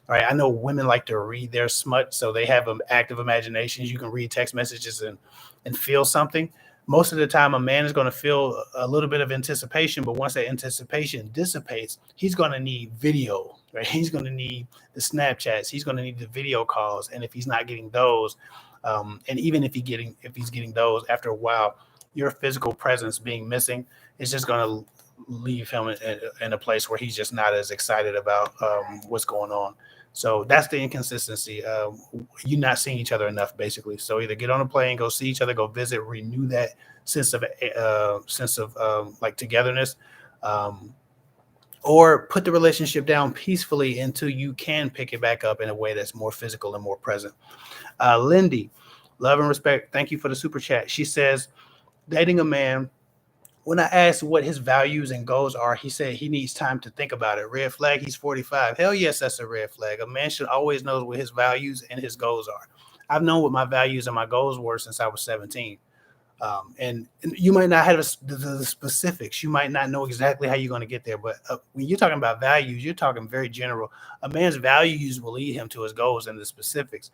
All right, I know women like to read their smut, so they have an active imaginations. You can read text messages and feel something. Most of the time, a man is going to feel a little bit of anticipation, but once that anticipation dissipates, he's going to need video, right? He's going to need the Snapchats. He's going to need the video calls, and if he's not getting those, and even if he's getting those, after a while, your physical presence being missing is just going to leave him in a place where he's just not as excited about what's going on. So that's the inconsistency. You're not seeing each other enough, basically. So either get on a plane, go see each other, go visit, renew that sense of like togetherness, um, or put the relationship down peacefully until you can pick it back up in a way that's more physical and more present. Lindy, love and respect. Thank you for the super chat. She says, dating a man, when I asked what his values and goals are, he said he needs time to think about it. Red flag, he's 45. Hell yes, that's a red flag. A man should always know what his values and his goals are. I've known what my values and my goals were since I was 17. And you might not have the specifics. You might not know exactly how you're going to get there. But when you're talking about values, you're talking very general. A man's values will lead him to his goals and the specifics.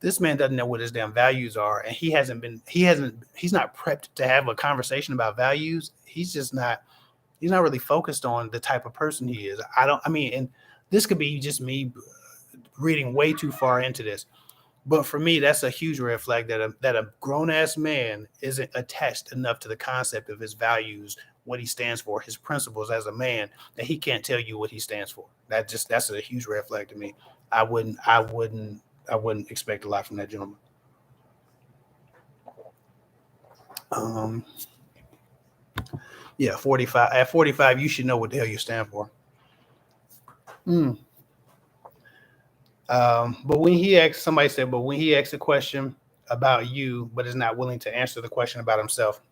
This man doesn't know what his damn values are, and he's not prepped to have a conversation about values. He's not really focused on the type of person he is. And this could be just me reading way too far into this, but for me, that's a huge red flag that a grown ass man isn't attached enough to the concept of his values, what he stands for, his principles as a man, that he can't tell you what he stands for. That's a huge red flag to me. I wouldn't expect a lot from that gentleman. Yeah, 45. At 45, you should know what the hell you stand for. But when he asks, somebody said, but when he asks a question about you, but is not willing to answer the question about himself.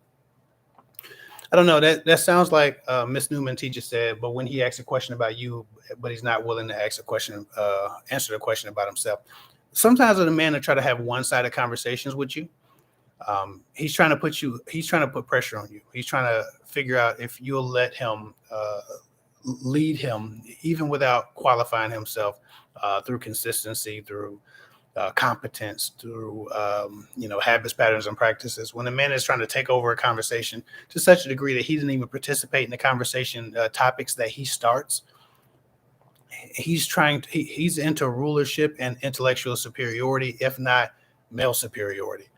I don't know. That sounds like Miss Newman teacher said, but when he asks a question about you, but he's not willing to answer the question about himself. Sometimes a man will try to have one-sided conversations with you. He's trying to put pressure on you. He's trying to figure out if you'll let him lead him, even without qualifying himself, through consistency, through competence, through habits, patterns, and practices. When a man is trying to take over a conversation to such a degree that he doesn't even participate in the conversation topics that he starts, he's into rulership and intellectual superiority, if not male superiority.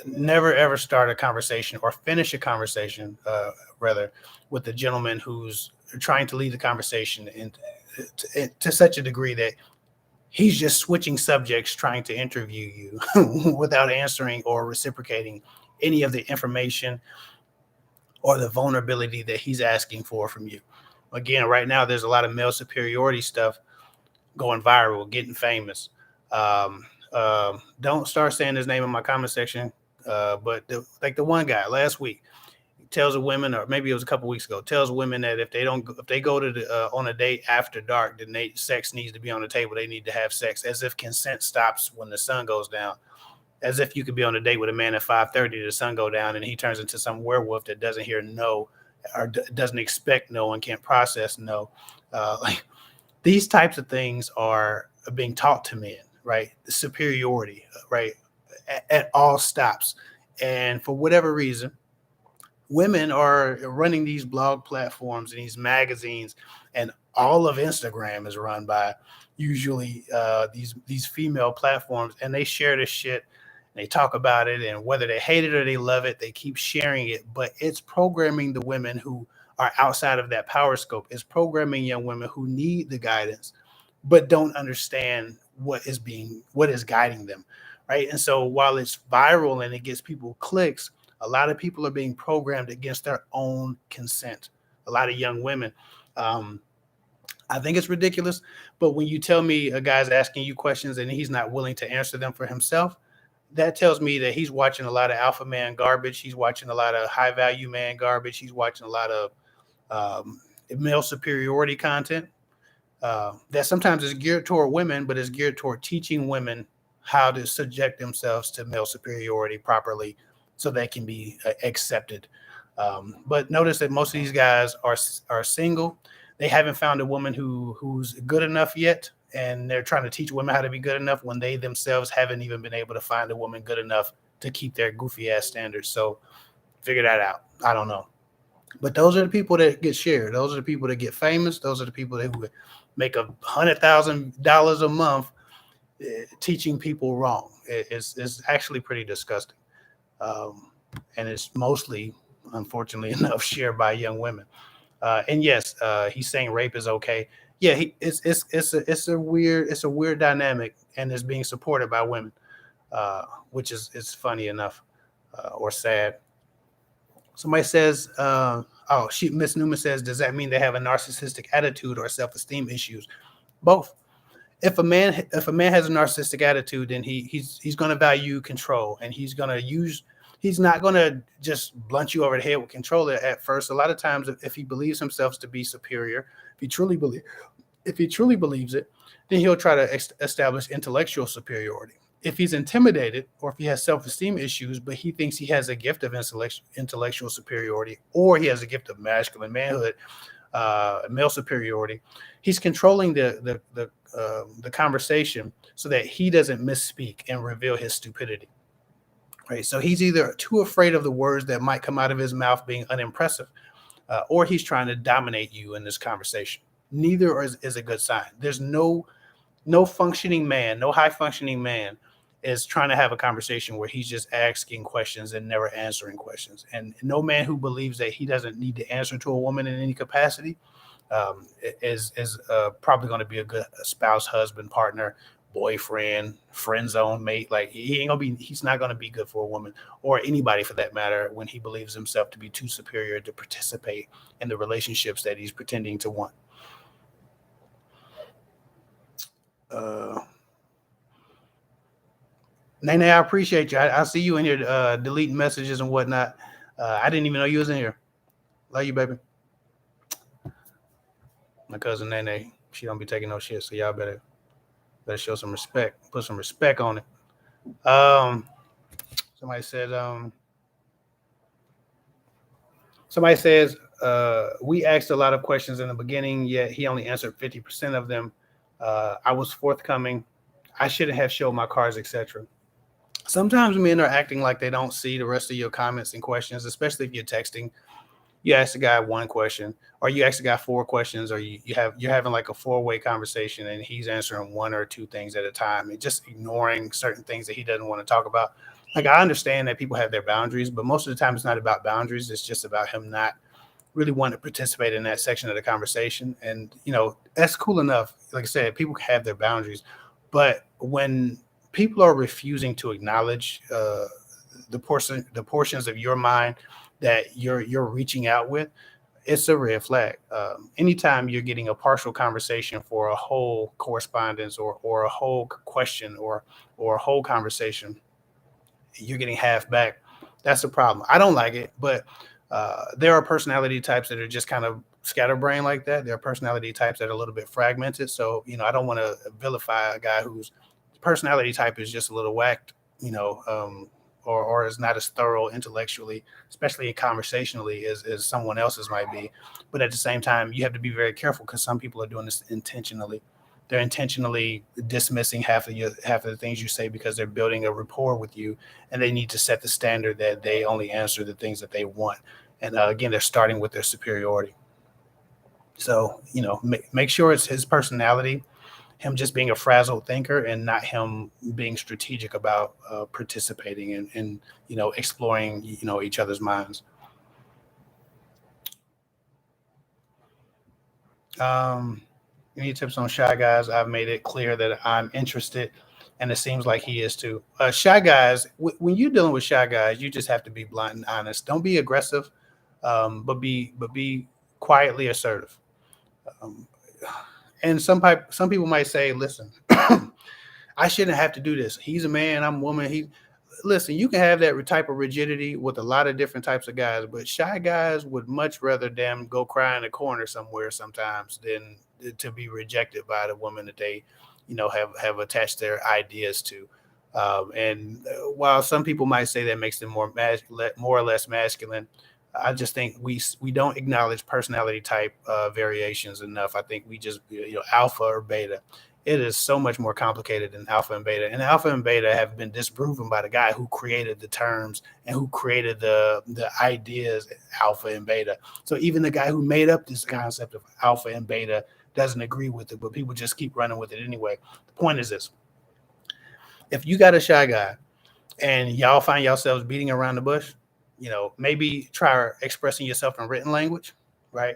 Never ever start a conversation or finish a conversation, rather, with a gentleman who's trying to lead the conversation to such a degree that he's just switching subjects, trying to interview you without answering or reciprocating any of the information or the vulnerability that he's asking for from you. Again, right now, there's a lot of male superiority stuff going viral, getting famous. Don't start saying his name in my comment section. But the one guy last week tells a women, or maybe it was a couple weeks ago, tells women that if they go to on a date after dark, then sex needs to be on the table. They need to have sex, as if consent stops when the sun goes down. As if you could be on a date with a man at 5:30, the sun go down, and he turns into some werewolf that doesn't hear no, or doesn't expect no, and can't process no. Like these types of things are being taught to men, right? The superiority, right? At all stops. And for whatever reason, women are running these blog platforms and these magazines, and all of Instagram is run by usually these female platforms, and they share this shit. They talk about it, and whether they hate it or they love it, they keep sharing it. But it's programming the women who are outside of that power scope. It's programming young women who need the guidance, but don't understand what is guiding them, right? And so while it's viral and it gets people clicks, a lot of people are being programmed against their own consent. A lot of young women. I think it's ridiculous, but when you tell me a guy's asking you questions and he's not willing to answer them for himself, that tells me that he's watching a lot of alpha man garbage. He's watching a lot of high value man garbage. He's watching a lot of male superiority content that sometimes is geared toward women, but is geared toward teaching women how to subject themselves to male superiority properly so they can be accepted. But notice that most of these guys are single. They haven't found a woman who's good enough yet, and they're trying to teach women how to be good enough when they themselves haven't even been able to find a woman good enough to keep their goofy ass standards. So figure that out. I don't know. But those are the people that get shared. Those are the people that get famous. Those are the people that who make $100,000 a month teaching people wrong. It's actually pretty disgusting. And it's mostly, unfortunately enough, shared by young women. And yes, he's saying rape is okay. Yeah, it's a weird dynamic, and it's being supported by women, which is funny enough, or sad. Somebody says, Miss Newman says, does that mean they have a narcissistic attitude or self-esteem issues? Both. If a man has a narcissistic attitude, then he's going to value control, and he's not going to just blunt you over the head with control at first. A lot of times, if he believes himself to be superior, if he truly believes it, then he'll try to establish intellectual superiority. If he's intimidated, or if he has self-esteem issues, but he thinks he has a gift of intellectual superiority, or he has a gift of masculine manhood, male superiority, he's controlling the conversation so that he doesn't misspeak and reveal his stupidity. Right. So he's either too afraid of the words that might come out of his mouth being unimpressive, or he's trying to dominate you in this conversation. Neither is a good sign. There's no functioning man, no high functioning man is trying to have a conversation where he's just asking questions and never answering questions. And no man who believes that he doesn't need to answer to a woman in any capacity is probably going to be a good spouse, husband, partner, boyfriend, friend zone mate. Like he's not going to be good for a woman or anybody for that matter when he believes himself to be too superior to participate in the relationships that he's pretending to want. Nene, I appreciate you. I see you in here deleting messages and whatnot. I didn't even know you was in here. Love you, baby. My cousin Nene, she don't be taking no shit, so y'all better show some respect. Put some respect on it. Somebody says we asked a lot of questions in the beginning, yet he only answered 50% of them. I was forthcoming. I shouldn't have showed my cards, etc. Sometimes men are acting like they don't see the rest of your comments and questions, especially if you're texting. You ask the guy one question, or you ask the guy 4 questions, or you're having like a 4-way conversation, and he's answering 1 or 2 things at a time and just ignoring certain things that he doesn't want to talk about. Like, I understand that people have their boundaries, but most of the time it's not about boundaries. It's just about him not really wanting to participate in that section of the conversation. And, that's cool enough. Like I said, people have their boundaries, but when people are refusing to acknowledge the portions of your mind that you're reaching out with, it's a red flag. Anytime you're getting a partial conversation for a whole correspondence or a whole question or a whole conversation, you're getting half back. That's a problem. I don't like it, but there are personality types that are just kind of scatterbrained like that. There are personality types that are a little bit fragmented. So, I don't want to vilify a guy whose personality type is just a little whacked, or is not as thorough intellectually, especially conversationally, as someone else's might be. But at the same time, you have to be very careful because some people are doing this intentionally. They're intentionally dismissing half of the things you say because they're building a rapport with you, and they need to set the standard that they only answer the things that they want. And again, they're starting with their superiority. So, make sure it's his personality, him just being a frazzled thinker, and not him being strategic about participating and exploring, each other's minds. Any tips on shy guys? I've made it clear that I'm interested, and it seems like he is too. Shy guys, when you're dealing with shy guys, you just have to be blunt and honest. Don't be aggressive, but be quietly assertive. And some people might say, listen, I shouldn't have to do this. He's a man, I'm a woman. listen, you can have that type of rigidity with a lot of different types of guys, but shy guys would much rather them go cry in a corner somewhere sometimes than to be rejected by the woman that they, have attached their ideas to. And while some people might say that makes them more or less masculine, I just think we don't acknowledge personality type variations enough. I think we just alpha or beta. It is so much more complicated than alpha and beta. And alpha and beta have been disproven by the guy who created the terms and who created the ideas alpha and beta. So even the guy who made up this concept of alpha and beta doesn't agree with it, but people just keep running with it anyway. The point is this: if you got a shy guy and y'all find yourselves beating around the bush, maybe try expressing yourself in written language, right?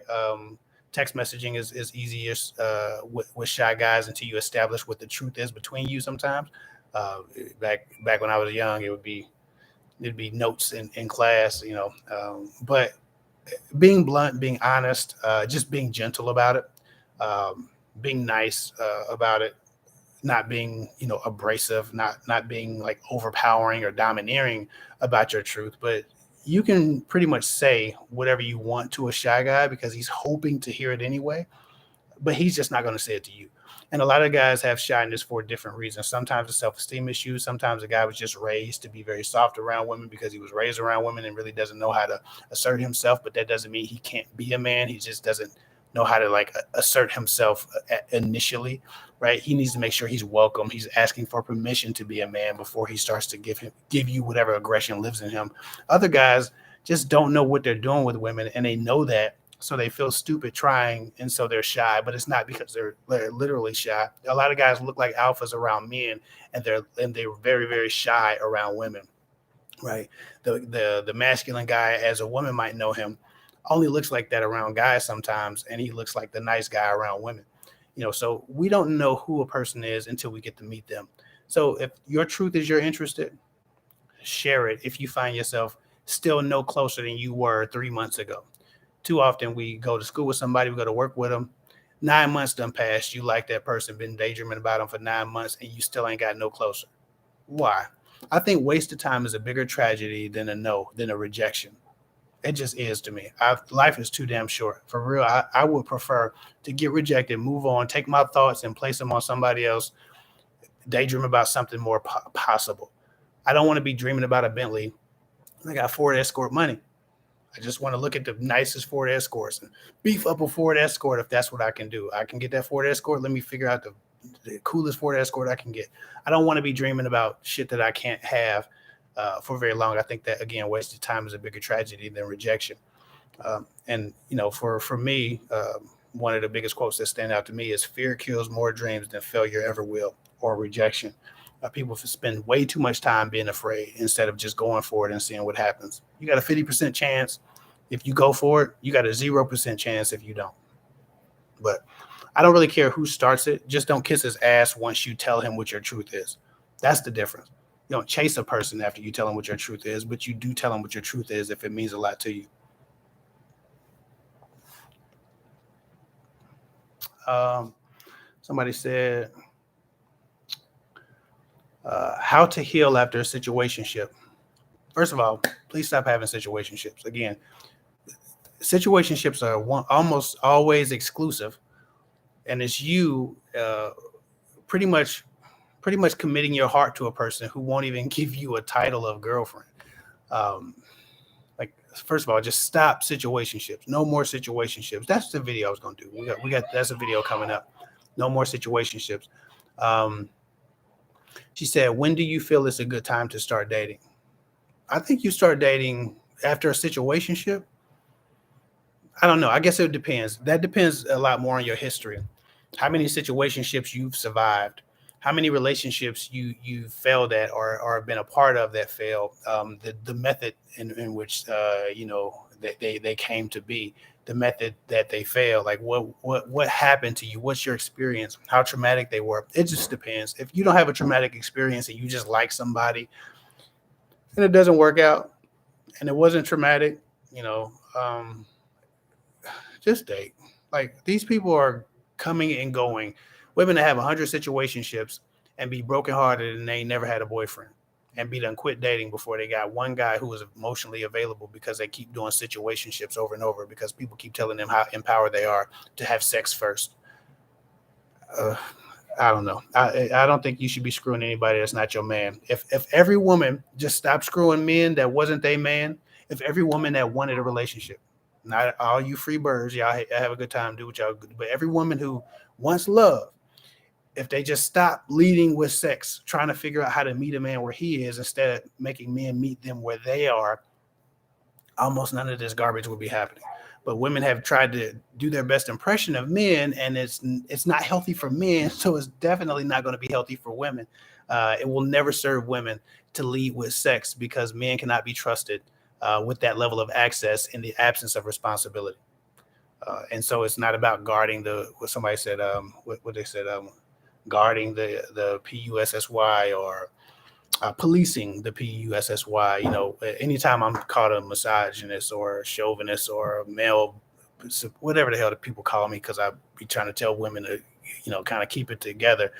Text messaging is easiest with shy guys until you establish what the truth is between you. Sometimes, back when I was young, it'd be notes in class, but being blunt, being honest, just being gentle about it, being nice about it, not being abrasive, not being like overpowering or domineering about your truth, but you can pretty much say whatever you want to a shy guy because he's hoping to hear it anyway, but he's just not going to say it to you. And a lot of guys have shyness for different reasons. Sometimes it's self-esteem issues. Sometimes a guy was just raised to be very soft around women because he was raised around women and really doesn't know how to assert himself. But that doesn't mean he can't be a man. He just doesn't know how to like assert himself initially, right? He needs to make sure he's welcome. He's asking for permission to be a man before he starts to give you whatever aggression lives in him. Other guys just don't know what they're doing with women, and they know that, so they feel stupid trying, and so they're shy. But it's not because they're literally shy. A lot of guys look like alphas around men, and they're very, very shy around women, right? The masculine guy, as a woman might know him, only looks like that around guys sometimes, and he looks like the nice guy around women. So we don't know who a person is until we get to meet them. So if your truth is your interest, share it if you find yourself still no closer than you were 3 months ago. Too often we go to school with somebody, we go to work with them. 9 months done passed. You like that person, been daydreaming about them for 9 months, and you still ain't got no closer. Why? I think wasted time is a bigger tragedy than a rejection. It just is to me. Life is too damn short. For real, I would prefer to get rejected, move on, take my thoughts and place them on somebody else, daydream about something more possible. I don't want to be dreaming about a Bentley. I got Ford Escort money. I just want to look at the nicest Ford Escorts and beef up a Ford Escort if that's what I can do. I can get that Ford Escort. Let me figure out the coolest Ford Escort I can get. I don't want to be dreaming about shit that I can't have for very long. I think that, again, wasted time is a bigger tragedy than rejection. And for me, one of the biggest quotes that stand out to me is fear kills more dreams than failure ever will, or rejection. People spend way too much time being afraid instead of just going for it and seeing what happens. You got a 50% chance if you go for it. You got a 0% chance if you don't. But I don't really care who starts it. Just don't kiss his ass once you tell him what your truth is. That's the difference. You don't chase a person after you tell them what your truth is, but you do tell them what your truth is if it means a lot to you. Somebody said, how to heal after a situationship. First of all, please stop having situationships. Again, situationships are almost always exclusive, and it's you pretty much committing your heart to a person who won't even give you a title of girlfriend. Like, first of all, just stop situationships. No more situationships. That's the video I was going to do. We got that's a video coming up. No more situationships. She said, when do you feel it's a good time to start dating? I think you start dating after a situationship. I don't know. I guess it depends. That depends a lot more on your history. How many situationships you've survived, how many relationships you failed at or have been a part of that failed, the method in which they came to be, the method that they failed, like what happened to you, what's your experience, how traumatic they were. It just depends. If you don't have a traumatic experience and you just like somebody and it doesn't work out and it wasn't traumatic, just date. Like, these people are coming and going. Women that have 100 situationships and be brokenhearted and they never had a boyfriend. and be done quit dating before they got one guy who is emotionally available, because they keep doing situationships over and over because people keep telling them how empowered they are to have sex first. I don't know. I don't think you should be screwing anybody that's not your man. If every woman just stopped screwing men that wasn't their man, if every woman that wanted a relationship, not all you free birds, y'all have a good time, do what y'all, but every woman who wants love, if they just stop leading with sex, trying to figure out how to meet a man where he is instead of making men meet them where they are, almost none of this garbage would be happening. But women have tried to do their best impression of men, and it's not healthy for men, so it's definitely not going to be healthy for women. It will never serve women to lead with sex, because men cannot be trusted with that level of access in the absence of responsibility. And so it's not about guarding what somebody said, what they said, guarding the PUSSY, or policing the PUSSY. You know, anytime I'm called a misogynist or a chauvinist or a male, whatever the hell that people call me, because I be trying to tell women to, you know, kind of keep it together.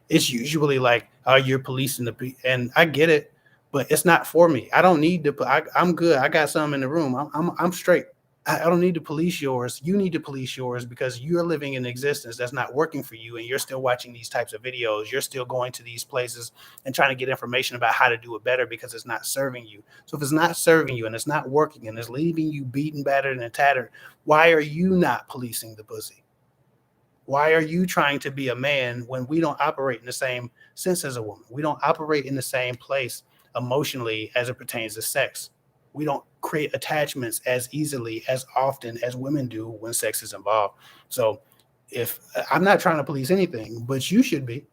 It's usually like, oh, you're policing and I get it, but it's not for me. I don't need to. I'm good. I got something in the room. I'm straight. I don't need to police yours. You need to police yours, because you're living in existence that's not working for you, and you're still watching these types of videos. You're still going to these places and trying to get information about how to do it better, because it's not serving you. So if it's not serving you and it's not working and it's leaving you beaten, battered, and tattered, why are you not policing the pussy? Why are you trying to be a man when we don't operate in the same sense as a woman? We don't operate in the same place emotionally as it pertains to sex. We don't create attachments as easily, as often as women do when sex is involved. So if I'm not trying to police anything, but you should be,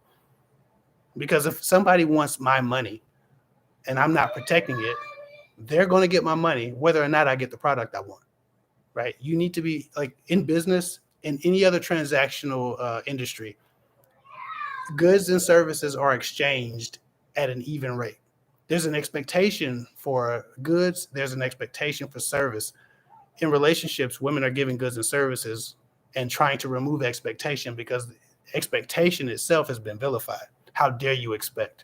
because if somebody wants my money and I'm not protecting it, they're going to get my money whether or not I get the product I want, right? You need to be, like, in business, in any other transactional industry, goods and services are exchanged at an even rate. There's an expectation for goods. There's an expectation for service. In relationships, women are giving goods and services and trying to remove expectation, because expectation itself has been vilified. How dare you expect?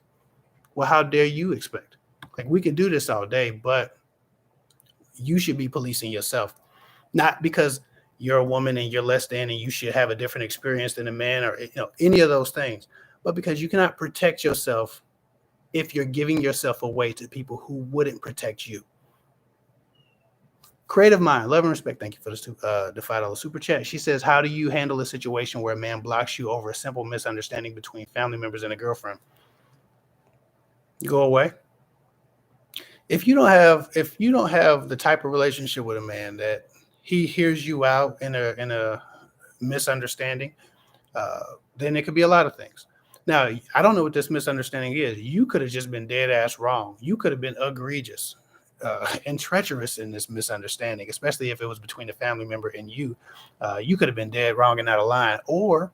Well, how dare you expect? Like, we could do this all day, but you should be policing yourself, not because you're a woman and you're less than and you should have a different experience than a man, or, you know, any of those things, but because you cannot protect yourself if you're giving yourself away to people who wouldn't protect you. Creative Mind, love and respect. Thank you for the $5 super chat. She says, how do you handle a situation where a man blocks you over a simple misunderstanding between family members and a girlfriend? Go away. If you don't have the type of relationship with a man that he hears you out in a misunderstanding, then it could be a lot of things. Now, I don't know what this misunderstanding is. You could have just been dead ass wrong. You could have been egregious and treacherous in this misunderstanding, especially if it was between a family member and you. You could have been dead wrong and out of line. Or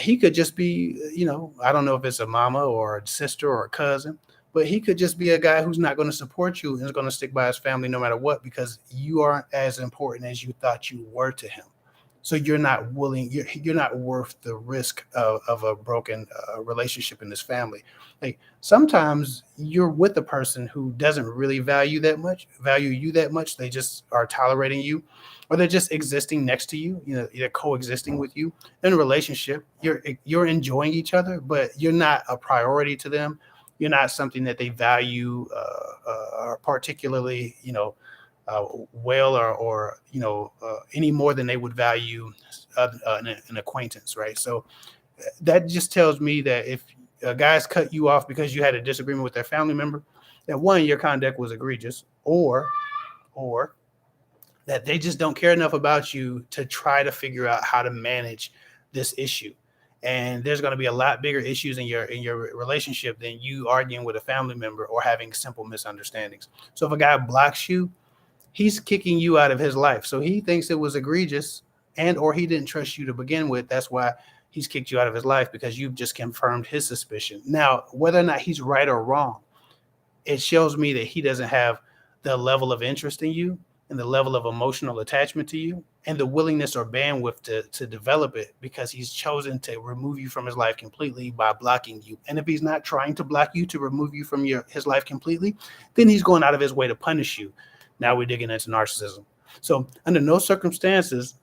he could just be, you know, I don't know if it's a mama or a sister or a cousin, but he could just be a guy who's not going to support you and is going to stick by his family no matter what, because you aren't as important as you thought you were to him. So you're not willing, you're not worth the risk of a broken relationship in this family. Like, sometimes you're with a person who doesn't really value you that much. They just are tolerating you, or they're just existing next to you. You know, they're coexisting with you in a relationship. You're enjoying each other, but you're not a priority to them. You're not something that they value particularly, you know, well, or you know, any more than they would value an acquaintance, right? So that just tells me that if guys cut you off because you had a disagreement with their family member, that one, your conduct was egregious, or that they just don't care enough about you to try to figure out how to manage this issue. And there's going to be a lot bigger issues in your relationship than you arguing with a family member or having simple misunderstandings. So if a guy blocks you, he's kicking you out of his life. So he thinks it was egregious, and or he didn't trust you to begin with. That's why he's kicked you out of his life, because you've just confirmed his suspicion. Now, whether or not he's right or wrong, it shows me that he doesn't have the level of interest in you and the level of emotional attachment to you and the willingness or bandwidth to develop it, because he's chosen to remove you from his life completely by blocking you. And if he's not trying to block you to remove you from his life completely, then he's going out of his way to punish you. Now we're digging into narcissism. So under no circumstances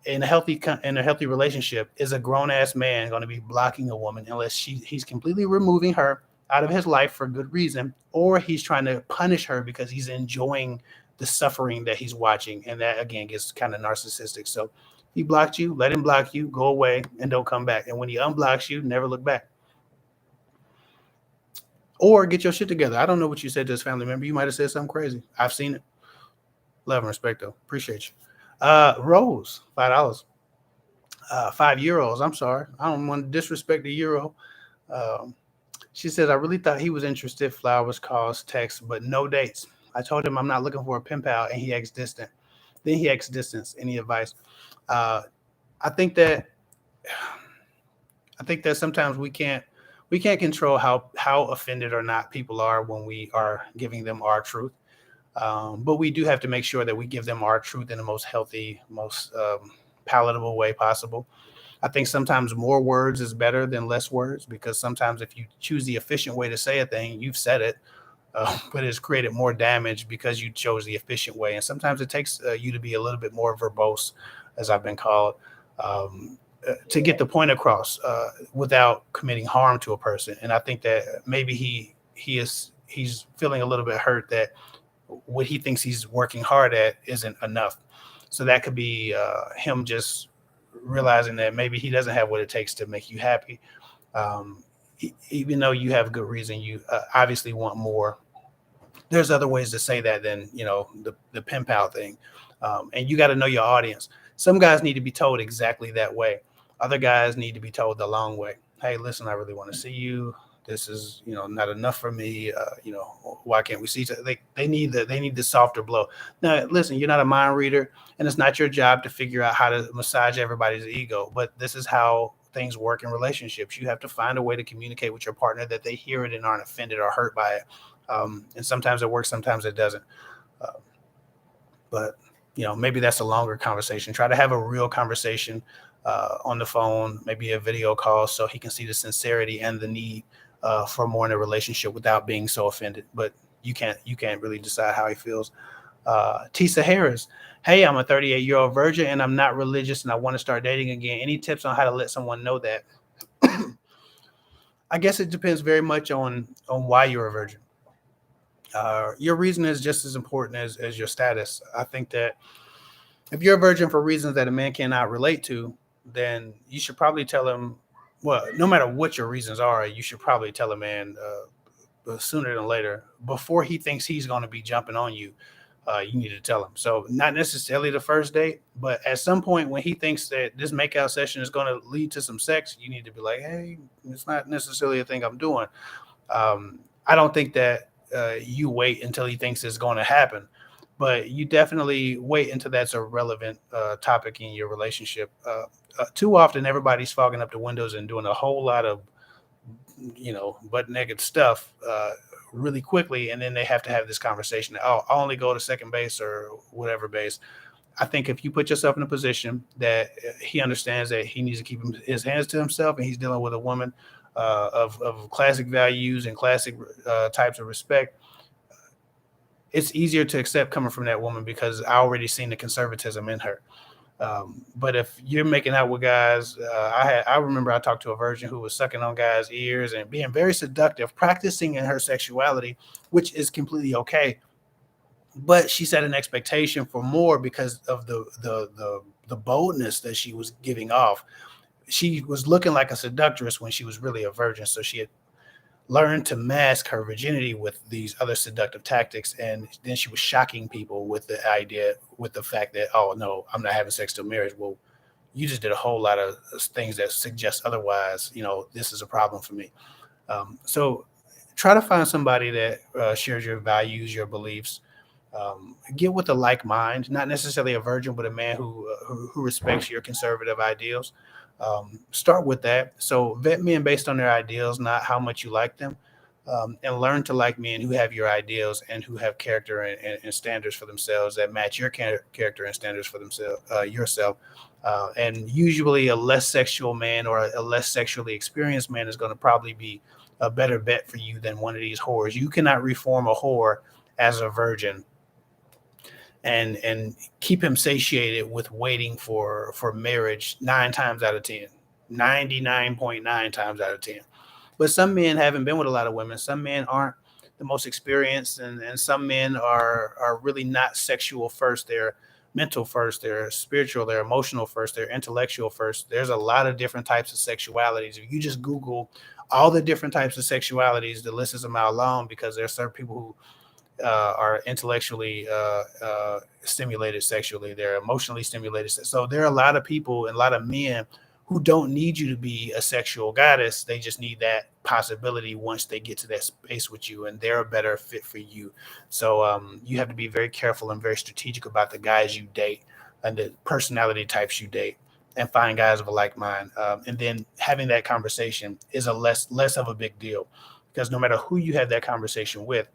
in a healthy relationship is a grown ass man going to be blocking a woman unless he's completely removing her out of his life for good reason, or he's trying to punish her because he's enjoying the suffering that he's watching. And that again gets kind of narcissistic. So he blocked you, let him block you, go away and don't come back. And when he unblocks you, never look back. Or get your shit together. I don't know what you said to his family member. You might have said something crazy. I've seen it. Love and respect though. Appreciate you. Rose, $5. 5 euros. I'm sorry. I don't want to disrespect the euro. She says, I really thought he was interested. Flowers, calls, texts, but no dates. I told him I'm not looking for a pen pal, and he acts distant. Then he acts distance. Any advice? I think that sometimes we can't control how offended or not people are when we are giving them our truth. But we do have to make sure that we give them our truth in the most healthy, most palatable way possible. I think sometimes more words is better than less words, because sometimes if you choose the efficient way to say a thing, you've said it, but it's created more damage because you chose the efficient way. And sometimes it takes you to be a little bit more verbose, as I've been called, to get the point across without committing harm to a person. And I think that maybe he's feeling a little bit hurt that what he thinks he's working hard at isn't enough. So that could be him just realizing that maybe he doesn't have what it takes to make you happy. Even though you have good reason, you obviously want more. There's other ways to say that than, the pen pal thing. And you got to know your audience. Some guys need to be told exactly that way. Other guys need to be told the long way. Hey, listen, I really want to see you. This is, not enough for me. Why can't we see each other? They need the softer blow. Now, listen, you're not a mind reader, and it's not your job to figure out how to massage everybody's ego. But this is how things work in relationships. You have to find a way to communicate with your partner that they hear it and aren't offended or hurt by it. And sometimes it works, sometimes it doesn't. But maybe that's a longer conversation. Try to have a real conversation on the phone, maybe a video call, so he can see the sincerity and the need for more in a relationship without being so offended. But you can't really decide how he feels. Tisa Harris, hey, I'm a 38-year-old virgin and I'm not religious and I want to start dating again. Any tips on how to let someone know that? I guess it depends very much on why you're a virgin. Your reason is just as important as your status. I think that if you're a virgin for reasons that a man cannot relate to, then you should probably tell him, well, no matter what your reasons are, you should probably tell a man sooner than later, before he thinks he's going to be jumping on you. You need to tell him. So not necessarily the first date, but at some point when he thinks that this makeout session is going to lead to some sex, you need to be like, hey, it's not necessarily a thing I'm doing. I don't think that you wait until he thinks it's going to happen, but you definitely wait until that's a relevant topic in your relationship. Too often, everybody's fogging up the windows and doing a whole lot of, butt naked stuff really quickly, and then they have to have this conversation. Oh, I'll only go to second base or whatever base. I think if you put yourself in a position that he understands that he needs to keep his hands to himself, and he's dealing with a woman of classic values and classic types of respect, it's easier to accept coming from that woman because I already seen the conservatism in her. But if you're making out with guys, I remember I talked to a virgin who was sucking on guys' ears and being very seductive, practicing in her sexuality, which is completely okay. But she set an expectation for more because of the boldness that she was giving off. She was looking like a seductress when she was really a virgin. So she had learned to mask her virginity with these other seductive tactics, and then she was shocking people with the fact that, oh no, I'm not having sex till marriage. Well, you just did a whole lot of things that suggest otherwise. This is a problem for me. So try to find somebody that shares your values, your beliefs. Get with a like mind, not necessarily a virgin, but a man who respects your conservative ideals. Start with that. So vet men based on their ideals, not how much you like them. and learn to like men who have your ideals and who have character and standards for themselves that match your character and standards for themselves, yourself. And usually, a less sexual man or a less sexually experienced man is going to probably be a better bet for you than one of these whores. You cannot reform a whore as a virgin and keep him satiated with waiting for marriage 9 times out of 10, 99.9 times out of 10. But some men haven't been with a lot of women. Some men aren't the most experienced, and some men are really not sexual first. They're mental first. They're spiritual. They're emotional first. They're intellectual first. There's a lot of different types of sexualities. If you just Google all the different types of sexualities, the list is a mile long because there are certain people who are intellectually stimulated sexually. They're emotionally stimulated. So there are a lot of people and a lot of men who don't need you to be a sexual goddess. They just need that possibility once they get to that space with you, and they're a better fit for you. So you have to be very careful and very strategic about the guys you date and the personality types you date, and find guys of a like mind. And then having that conversation is a less of a big deal, because no matter who you have that conversation with,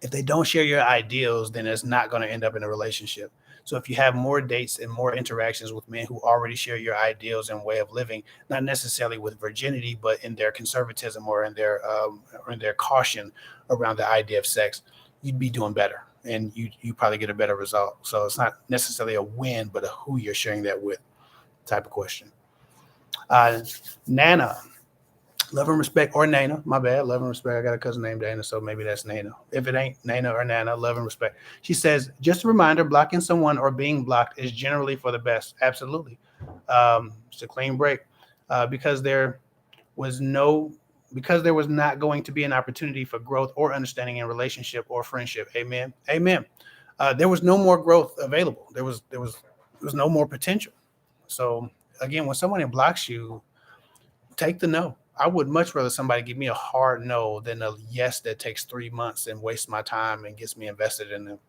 if they don't share your ideals, then it's not going to end up in a relationship. So if you have more dates and more interactions with men who already share your ideals and way of living, not necessarily with virginity, but in their conservatism or in their caution around the idea of sex, you'd be doing better, and you probably get a better result. So it's not necessarily a win, but a who you're sharing that with type of question. Nana. Love and respect, or Nana, my bad. Love and respect. I got a cousin named Dana, so maybe that's Nana. If it ain't Nana or Nana, love and respect. She says, just a reminder, blocking someone or being blocked is generally for the best. Absolutely. It's a clean break, because there was not going to be an opportunity for growth or understanding in relationship or friendship. Amen. Amen. There was no more growth available. There was no more potential. So again, when somebody blocks you, take the no. I would much rather somebody give me a hard no than a yes that takes 3 months and wastes my time and gets me invested in them.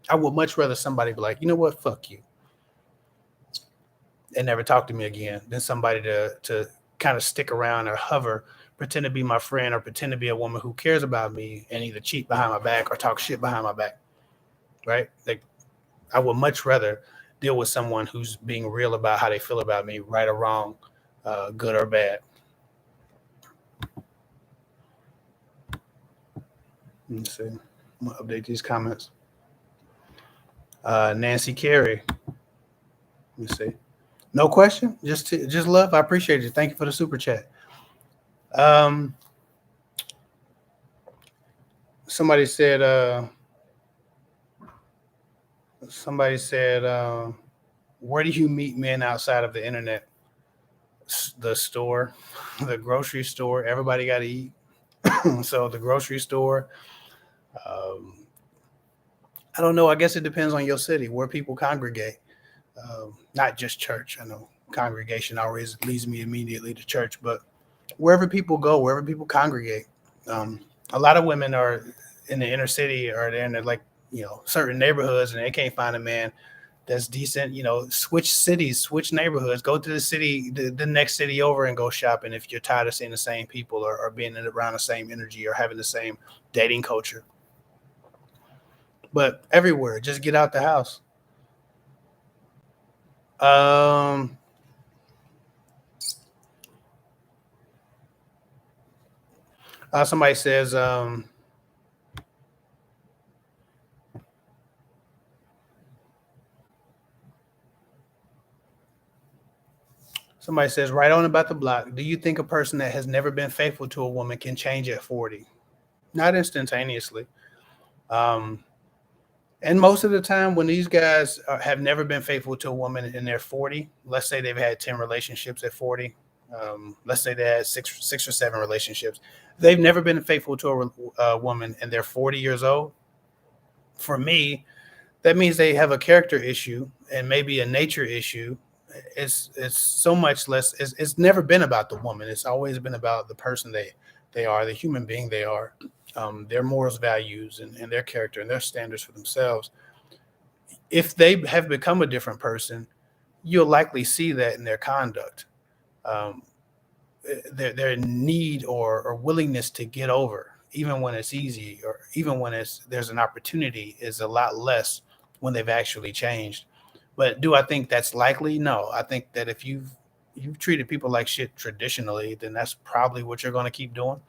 I would much rather somebody be like, you know what, fuck you, and never talk to me again, than somebody to kind of stick around or hover, pretend to be my friend or pretend to be a woman who cares about me and either cheat behind my back or talk shit behind my back. Right? Like, I would much rather deal with someone who's being real about how they feel about me, right or wrong, good or bad. Let's see. I'm gonna update these comments. Nancy Carey. Let me see. No question. Just love. I appreciate it. Thank you for the super chat. Um, somebody said. Where do you meet men outside of the internet? The store, the grocery store. Everybody got to eat. So the grocery store. Um, I don't know. I guess it depends on your city where people congregate. Not just church. I know congregation always leads me immediately to church, but wherever people go, wherever people congregate. Um, a lot of women are in the inner city, or they're in like certain neighborhoods, and they can't find a man that's decent. Switch cities, switch neighborhoods, go to the city, the next city over, and go shopping if you're tired of seeing the same people, or being around the same energy, or having the same dating culture. But everywhere, just get out the house. Um, somebody says, right on about the block. Do you think a person that has never been faithful to a woman can change at 40? Not instantaneously. Um, and most of the time, when these guys have never been faithful to a woman in their 40, let's say they've had 10 relationships at 40. Let's say they had six or seven relationships. They've never been faithful to a woman and they're 40 years old. For me, that means they have a character issue and maybe a nature issue. It's so much less. It's never been about the woman. It's always been about the person they are, the human being they are, their morals, values, and their character and their standards for themselves. If they have become a different person, you'll likely see that in their conduct. Um, their need or willingness to get over, even when it's easy or even when there's an opportunity, is a lot less when they've actually changed. But do I think that's likely? No. I think that if you've treated people like shit traditionally, then that's probably what you're going to keep doing.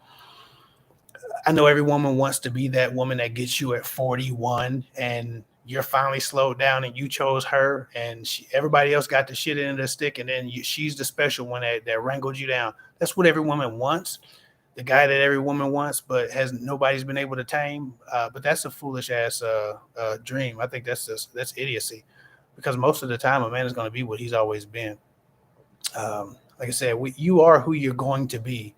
I know every woman wants to be that woman that gets you at 41 and you're finally slowed down and you chose her, and everybody else got the shit in the stick, and then she's the special one that wrangled you down. That's what every woman wants. The guy that every woman wants, but has nobody's been able to tame. But that's a foolish ass dream. I think that's idiocy, because most of the time a man is going to be what he's always been. Like I said, you are who you're going to be.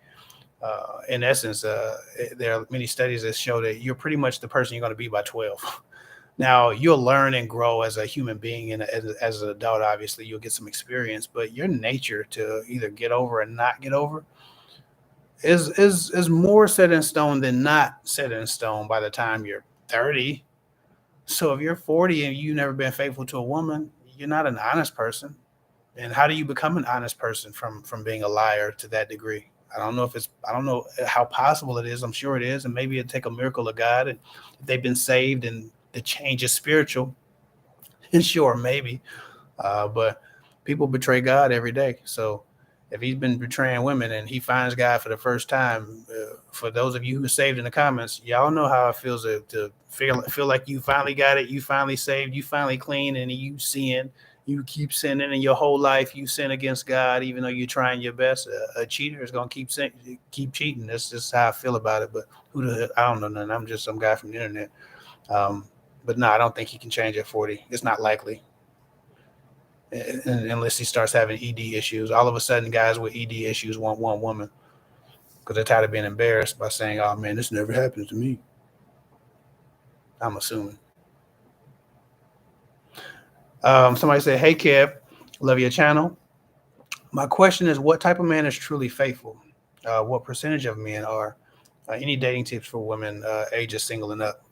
In essence, there are many studies that show that you're pretty much the person you're going to be by 12. Now, you'll learn and grow as a human being, and as an adult, obviously, you'll get some experience. But your nature to either get over and not get over is more set in stone than not set in stone by the time you're 30. So if you're 40 and you've never been faithful to a woman, you're not an honest person. And how do you become an honest person from being a liar to that degree? I don't know how possible it is. I'm sure it is, and maybe it'd take a miracle of God, and if they've been saved and the change is spiritual. And sure, maybe, but people betray God every day. So if he's been betraying women and he finds God for the first time, for those of you who are saved in the comments, y'all know how it feels to feel like you finally got it, you finally saved, you finally clean, and you sin. You keep sinning, and your whole life you sin against God, even though you're trying your best. A cheater is gonna keep cheating. That's just how I feel about it. But I don't know nothing. I'm just some guy from the internet. Um, but no, I don't think he can change at 40. It's not likely, unless he starts having ED issues. All of a sudden, guys with ED issues want one woman because they're tired of being embarrassed by saying, "Oh man, this never happens to me." I'm assuming. Somebody said, "Hey Kev, love your channel. My question is, what type of man is truly faithful? What percentage of men are? Any dating tips for women ages single and up?"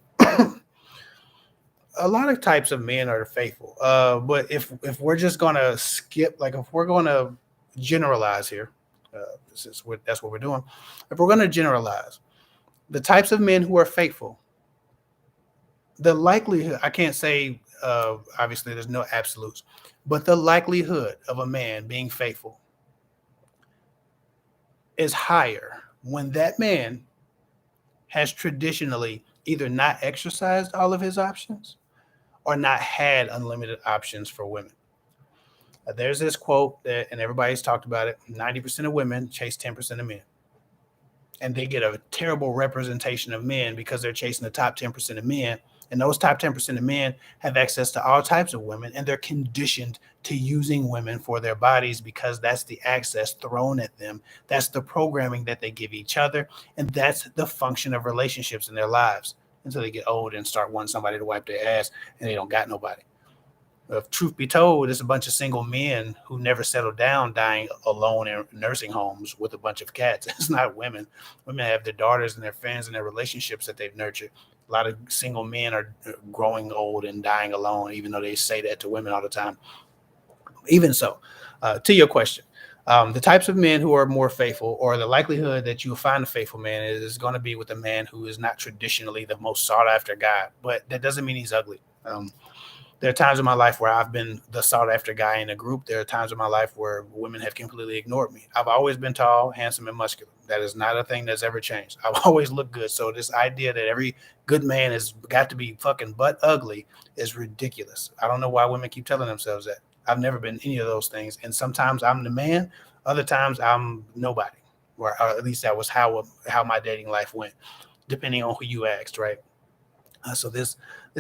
A lot of types of men are faithful. But if we're just gonna skip, like if we're gonna generalize here, that's what we're doing. If we're gonna generalize the types of men who are faithful, the likelihood, I can't say, obviously there's no absolutes, but the likelihood of a man being faithful is higher when that man has traditionally either not exercised all of his options or not had unlimited options for women. There's this quote that, and everybody's talked about it: 90% of women chase 10% of men. And they get a terrible representation of men because they're chasing the top 10% of men. And those top 10% of men have access to all types of women, and they're conditioned to using women for their bodies because that's the access thrown at them. That's the programming that they give each other. And that's the function of relationships in their lives until they get old and start wanting somebody to wipe their ass and they don't got nobody. If truth be told, it's a bunch of single men who never settled down, dying alone in nursing homes with a bunch of cats. It's not women. Women have their daughters and their friends and their relationships that they've nurtured. A lot of single men are growing old and dying alone, even though they say that to women all the time. Even so, to your question, the types of men who are more faithful, or the likelihood that you'll find a faithful man, is going to be with a man who is not traditionally the most sought after guy. But that doesn't mean he's ugly. There are times in my life where I've been the sought after guy in a group. There are times in my life where women have completely ignored me. I've always been tall, handsome, and muscular. That is not a thing that's ever changed. I've always looked good. So this idea that every good man has got to be fucking butt ugly is ridiculous. I don't know why women keep telling themselves that. I've never been any of those things. And sometimes I'm the man. Other times I'm nobody. Or at least that was how my dating life went, depending on who you asked, right? So this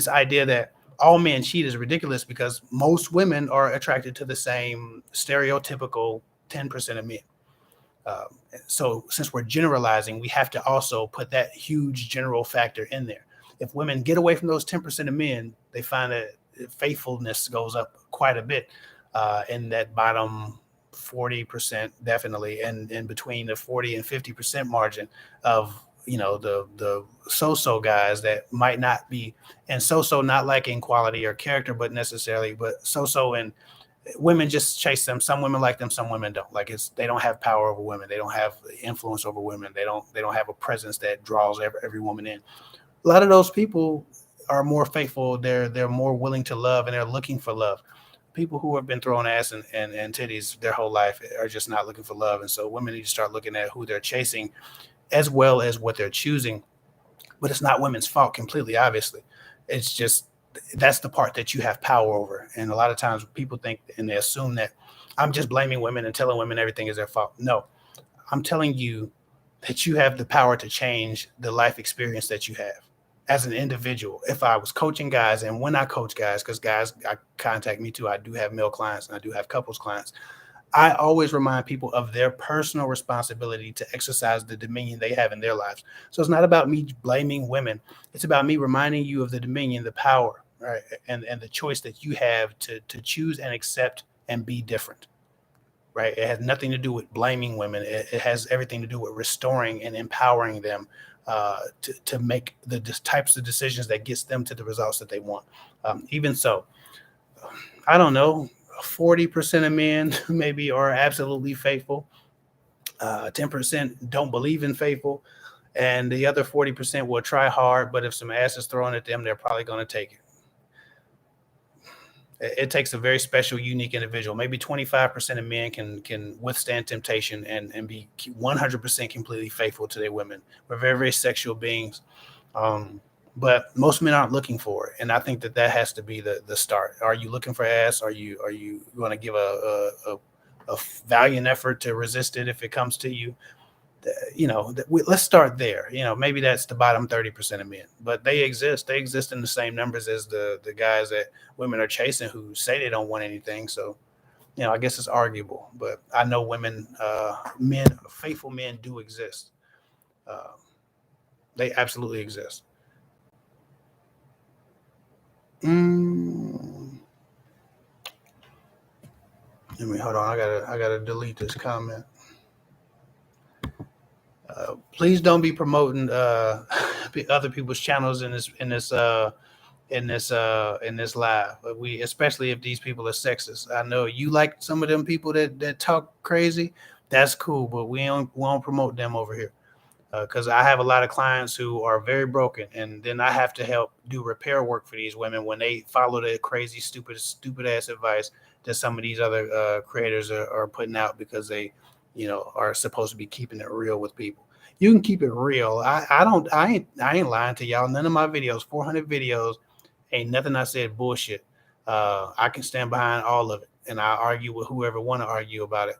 idea that all men cheat is ridiculous because most women are attracted to the same stereotypical 10% of men. So since we're generalizing, we have to also put that huge general factor in there. If women get away from those 10% of men, they find that faithfulness goes up quite a bit in that bottom 40%, definitely, and in between the 40 and 50% margin of the so-so guys that might not be, and so-so not like in quality or character, but necessarily, but so-so in women just chase them. Some women like them, some women don't. Like they don't have power over women. They don't have influence over women. They don't have a presence that draws every woman in. A lot of those people are more faithful. They're more willing to love, and they're looking for love. People who have been throwing ass and titties their whole life are just not looking for love. And so women need to start looking at who they're chasing as well as what they're choosing. But it's not women's fault completely, obviously. It's just that's the part that you have power over. And a lot of times people think and they assume that I'm just blaming women and telling women everything is their fault. No, I'm telling you that you have the power to change the life experience that you have as an individual. If I was coaching guys, and when I coach guys, because guys I contact me too, I do have male clients and I do have couples clients. I always remind people of their personal responsibility to exercise the dominion they have in their lives. So it's not about me blaming women. It's about me reminding you of the dominion, the power, right? And the choice that you have to choose and accept and be different, right? It has nothing to do with blaming women. It has everything to do with restoring and empowering them to make the types of decisions that gets them to the results that they want. Even so, I don't know, 40% of men maybe are absolutely faithful. 10% don't believe in faithful. And the other 40% will try hard, but if some ass is thrown at them, they're probably going to take it. It takes a very special, unique individual. Maybe 25% of men can withstand temptation and be 100% completely faithful to their women. We're very, very sexual beings. But most men aren't looking for it. And I think that has to be the start. Are you looking for ass? Are you going to give a valiant effort to resist it if it comes to you? Let's start there. Maybe that's the bottom 30% of men, but they exist. They exist in the same numbers as the guys that women are chasing who say they don't want anything. So, I guess it's arguable, but I know faithful men do exist. Uh, they absolutely exist. Mm, Let me hold on. I gotta delete this comment. Please don't be promoting other people's channels in this live. We especially if these people are sexist. I know you like some of them people that talk crazy. That's cool, but we don't promote them over here. Because I have a lot of clients who are very broken, and then I have to help do repair work for these women when they follow the crazy, stupid ass advice that some of these other creators are putting out because they, are supposed to be keeping it real with people. You can keep it real. I ain't lying to y'all. None of my videos, 400 videos, ain't nothing I said bullshit. I can stand behind all of it, and I argue with whoever want to argue about it.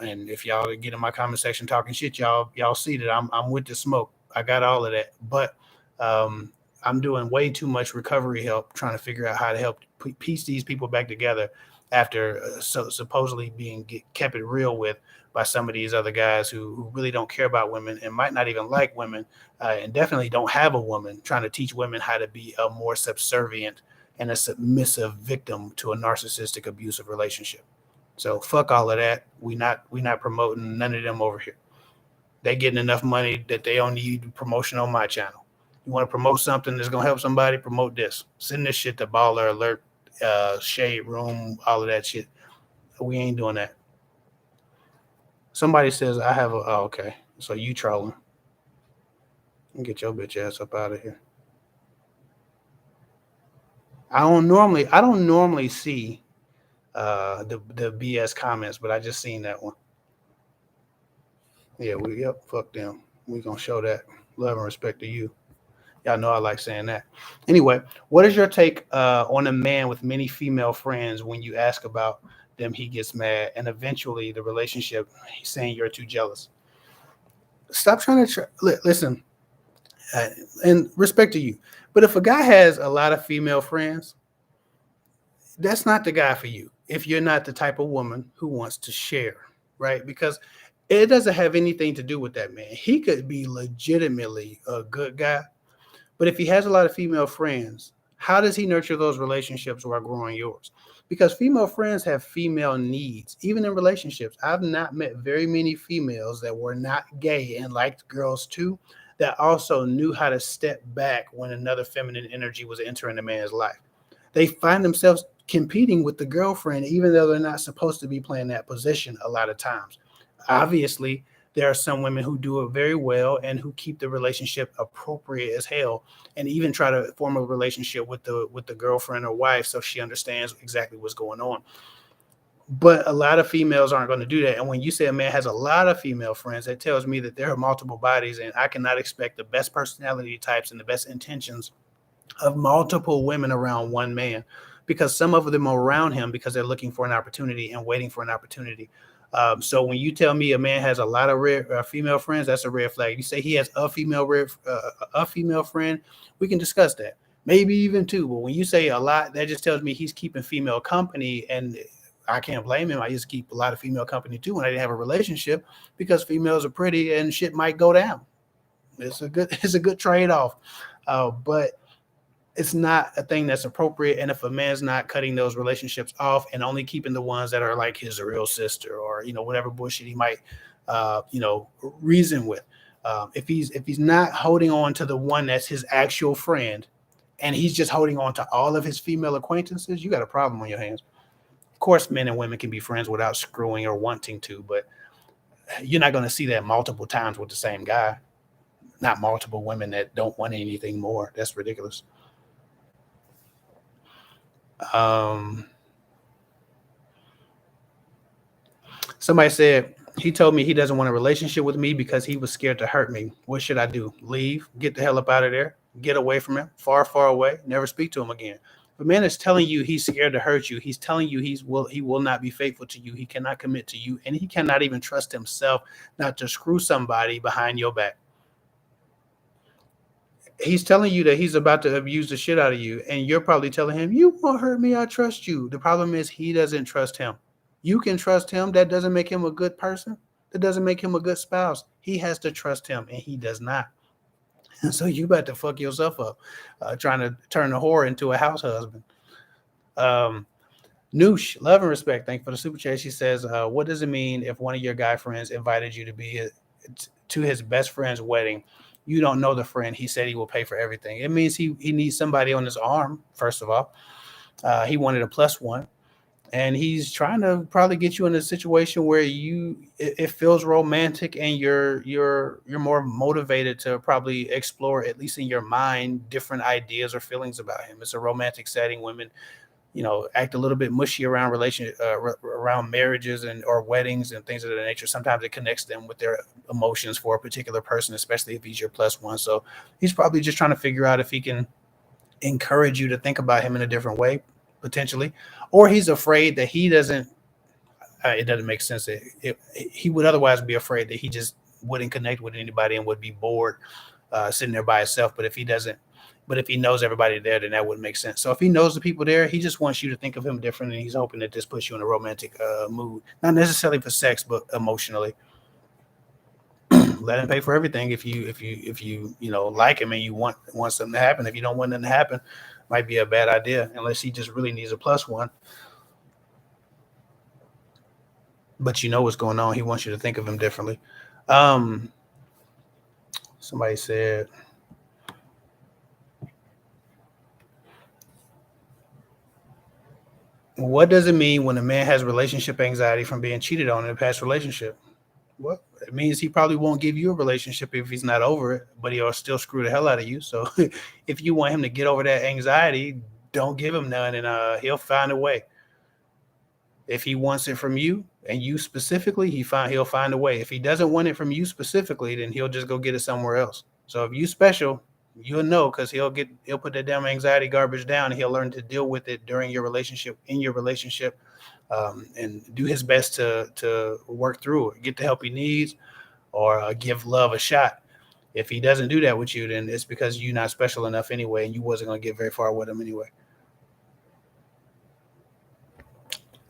And if y'all get in my comment section talking shit, y'all see that I'm with the smoke. I got all of that, but I'm doing way too much recovery help, trying to figure out how to help piece these people back together after supposedly being kept it real with by some of these other guys who really don't care about women and might not even like women, and definitely don't have a woman, trying to teach women how to be a more subservient and a submissive victim to a narcissistic abusive relationship. So fuck all of that. We not promoting none of them over here. They getting enough money that they don't need promotion on my channel. You want to promote something that's gonna help somebody? Promote this. Send this shit to Baller Alert, Shade Room, all of that shit. We ain't doing that. Somebody says I have a. Oh, okay. So you trolling? Get your bitch ass up out of here. I don't normally see the BS comments, but I just seen that one. Yeah, fuck them. We gonna show that love and respect to you. Y'all know I like saying that. Anyway, what is your take on a man with many female friends? When you ask about them, he gets mad, and eventually the relationship, he's saying you're too jealous. Stop trying to listen, uh, and respect to you. But if a guy has a lot of female friends, that's not the guy for you. If you're not the type of woman who wants to share, right? Because it doesn't have anything to do with that man. He could be legitimately a good guy, but if he has a lot of female friends, how does he nurture those relationships while growing yours? Because female friends have female needs, even in relationships. I've not met very many females that were not gay and liked girls too, that also knew how to step back when another feminine energy was entering a man's life. They find themselves competing with the girlfriend, even though they're not supposed to be playing that position a lot of times. Obviously, there are some women who do it very well and who keep the relationship appropriate as hell, and even try to form a relationship with the girlfriend or wife so she understands exactly what's going on. But a lot of females aren't going to do that. And when you say a man has a lot of female friends, that tells me that there are multiple bodies, and I cannot expect the best personality types and the best intentions of multiple women around one man, because some of them are around him because they're looking for an opportunity and waiting for an opportunity. So when you tell me a man has a lot of female friends, that's a red flag. You say he has a female friend, we can discuss that. Maybe even two. But when you say a lot, that just tells me he's keeping female company, and I can't blame him. I used to keep a lot of female company too when I didn't have a relationship, because females are pretty and shit might go down. It's a good trade off, but it's not a thing that's appropriate. And if a man's not cutting those relationships off and only keeping the ones that are like his real sister, or whatever bullshit he might reason with, if he's not holding on to the one that's his actual friend, and he's just holding on to all of his female acquaintances, you got a problem on your hands. Of course, men and women can be friends without screwing or wanting to, but you're not going to see that multiple times with the same guy. Not multiple women that don't want anything more. That's ridiculous. Somebody said, he told me he doesn't want a relationship with me because he was scared to hurt me. What should I do? Leave? Get the hell up out of there? Get away from him? Far, far away? Never speak to him again? If a man is telling you he's scared to hurt you, he's telling you he will not be faithful to you. He cannot commit to you, and he cannot even trust himself not to screw somebody behind your back. He's telling you that he's about to abuse the shit out of you, and you're probably telling him, you won't hurt me, I trust you. The problem is he doesn't trust him. You can trust him. That doesn't make him a good person. That doesn't make him a good spouse. He has to trust him, and he does not. So you about to fuck yourself up trying to turn a whore into a house husband. Noosh, love and respect. Thank you for the super chat. She says, what does it mean if one of your guy friends invited you to be to his best friend's wedding? You don't know the friend. He said he will pay for everything. It means he needs somebody on his arm, first of all. He wanted a plus one. And he's trying to probably get you in a situation where it feels romantic, and you're more motivated to probably explore, at least in your mind, different ideas or feelings about him. It's a romantic setting. Women, act a little bit mushy around around marriages or weddings and things of that nature. Sometimes it connects them with their emotions for a particular person, especially if he's your plus one. So he's probably just trying to figure out if he can encourage you to think about him in a different way, potentially, or he's afraid that he doesn't. It doesn't make sense. He would otherwise be afraid that he just wouldn't connect with anybody and would be bored sitting there by himself. But if he doesn't, but if he knows everybody there, then that wouldn't make sense. So if he knows the people there, he just wants you to think of him different, and he's hoping that this puts you in a romantic mood, not necessarily for sex, but emotionally. Let him pay for everything if you like him and you want something to happen. If you don't want nothing to happen, might be a bad idea, unless he just really needs a plus one. But you know what's going on. He wants you to think of him differently. Somebody said, what does it mean when a man has relationship anxiety from being cheated on in a past relationship? Well, it means he probably won't give you a relationship if he's not over it, but he'll still screw the hell out of you. So if you want him to get over that anxiety, don't give him none, and he'll find a way. If he wants it from you and you specifically, he'll find a way. If he doesn't want it from you specifically, then he'll just go get it somewhere else. So if you special, you'll know, because he'll put that damn anxiety garbage down, and he'll learn to deal with it during your relationship, and do his best to work through it, get the help he needs, or give love a shot. If he doesn't do that with you, then it's because you're not special enough anyway, and you wasn't going to get very far with him anyway.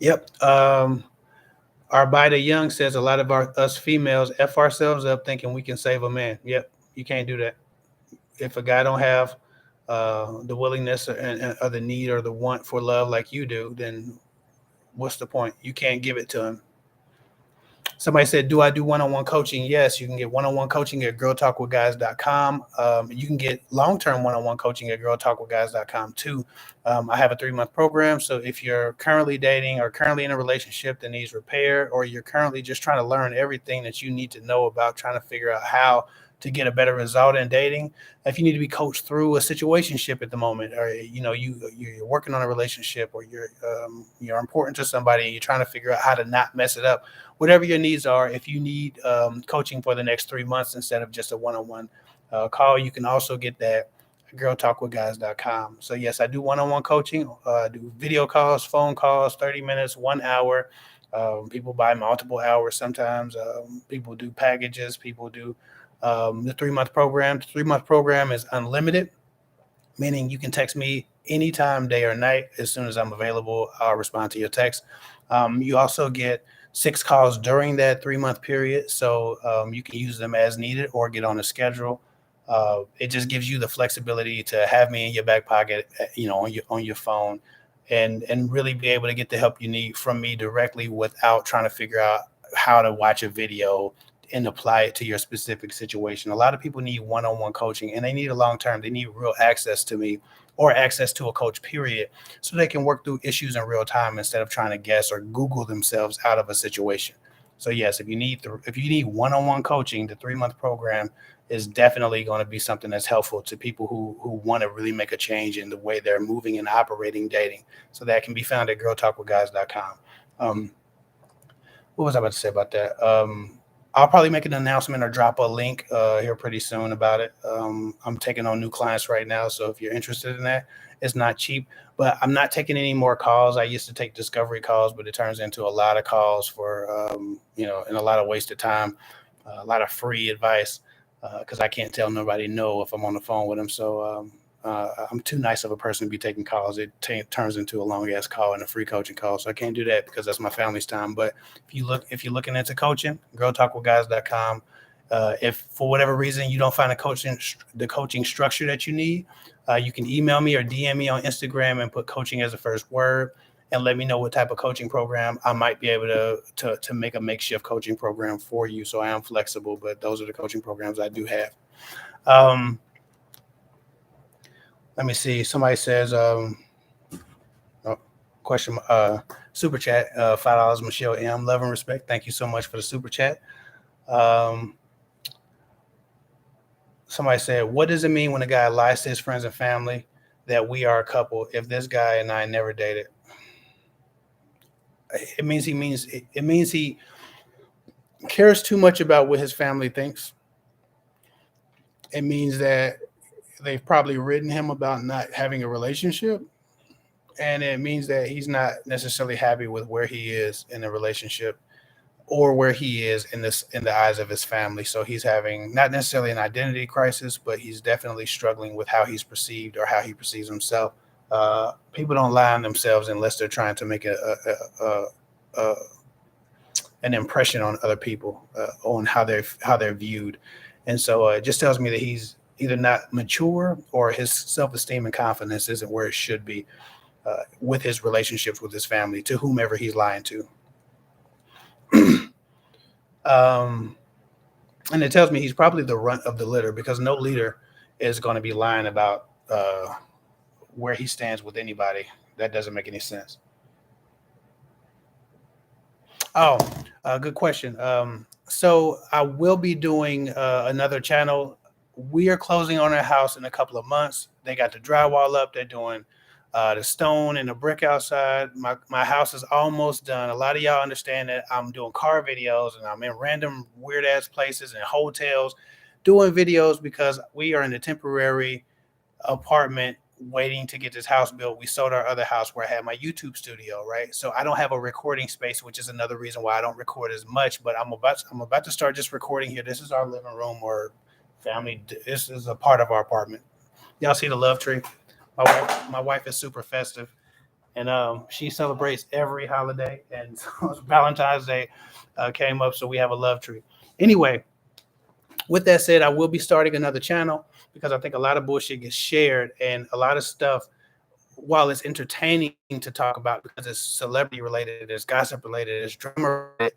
Yep. Our Bida Young says a lot of us females F ourselves up thinking we can save a man. Yep. You can't do that. If a guy don't have the willingness or the need or the want for love like you do, then what's the point? You can't give it to him. Somebody said, do I do one-on-one coaching? Yes, you can get one-on-one coaching at girltalkwithguys.com. You can get long-term one-on-one coaching at girltalkwithguys.com too. I have a 3-month program. So if you're currently dating or currently in a relationship that needs repair, or you're currently just trying to learn everything that you need to know about trying to figure out how to get a better result in dating, if you need to be coached through a situationship at the moment, or you're working on a relationship, or you're important to somebody and you're trying to figure out how to not mess it up, whatever your needs are, if you need coaching for the next 3 months instead of just a one-on-one call, you can also get that at girltalkwithguys.com. So yes, I do one-on-one coaching. I do video calls, phone calls, 30 minutes, 1 hour. People buy multiple hours sometimes. People do packages. People do the 3-month program. The 3-month program is unlimited, meaning you can text me anytime, day or night. As soon as I'm available, I'll respond to your text. You also get 6 calls during that 3-month period, so you can use them as needed or get on a schedule. It just gives you the flexibility to have me in your back pocket, on your phone, and really be able to get the help you need from me directly without trying to figure out how to watch a video and apply it to your specific situation. A lot of people need one-on-one coaching, and they need a long-term. They need real access to me or access to a coach, period, so they can work through issues in real time instead of trying to guess or Google themselves out of a situation. So yes, if you need one-on-one coaching, the 3-month program is definitely going to be something that's helpful to people who want to really make a change in the way they're moving and operating dating. So that can be found at girltalkwithguys.com. What was I about to say about that? I'll probably make an announcement or drop a link here pretty soon about it. I'm taking on new clients right now, so if you're interested in that, it's not cheap, but I'm not taking any more calls. I used to take discovery calls, but it turns into a lot of calls for and a lot of wasted time, a lot of free advice, because I can't tell nobody no if I'm on the phone with them. So I'm too nice of a person to be taking calls. It turns into a long ass call and a free coaching call. So I can't do that because that's my family's time. But if you're looking into coaching, girltalkwithguys.com. If for whatever reason you don't find the coaching structure that you need, you can email me or DM me on Instagram and put coaching as the first word and let me know what type of coaching program. I might be able to make a makeshift coaching program for you. So I am flexible, but those are the coaching programs I do have. Let me see. Somebody says, question, super chat, $5, Michelle M. Love and respect. Thank you so much for the super chat. Somebody said, what does it mean when a guy lies to his friends and family that we are a couple if this guy and I never dated? It means he cares too much about what his family thinks. It means that they've probably written him about not having a relationship. And it means that he's not necessarily happy with where he is in a relationship or where he is in the eyes of his family. So he's having not necessarily an identity crisis, but he's definitely struggling with how he's perceived or how he perceives himself. People don't lie on themselves unless they're trying to make an impression on other people on how they're viewed. And so it just tells me that he's either not mature or his self-esteem and confidence isn't where it should be with his relationships with his family, to whomever he's lying to. And it tells me he's probably the runt of the litter because no leader is going to be lying about where he stands with anybody. That doesn't make any sense. Oh, good question. So I will be doing another channel. We are closing on our house in a couple of months. They got the drywall up. They're doing the stone and the brick outside. My house is almost done. A lot of y'all understand that I'm doing car videos and I'm in random weird ass places and hotels doing videos because we are in a temporary apartment waiting to get this house built. We sold our other house where I had my YouTube studio, right? So I don't have a recording space, which is another reason why I don't record as much, but I'm about to start just recording here. This is our living room or family. This is a part of our apartment. Y'all see the love tree? My wife is super festive, and she celebrates every holiday. And so Valentine's Day came up, so we have a love tree. Anyway, with that said, I will be starting another channel because I think a lot of bullshit gets shared and a lot of stuff, while it's entertaining to talk about because it's celebrity related, it's gossip related, it's drama related,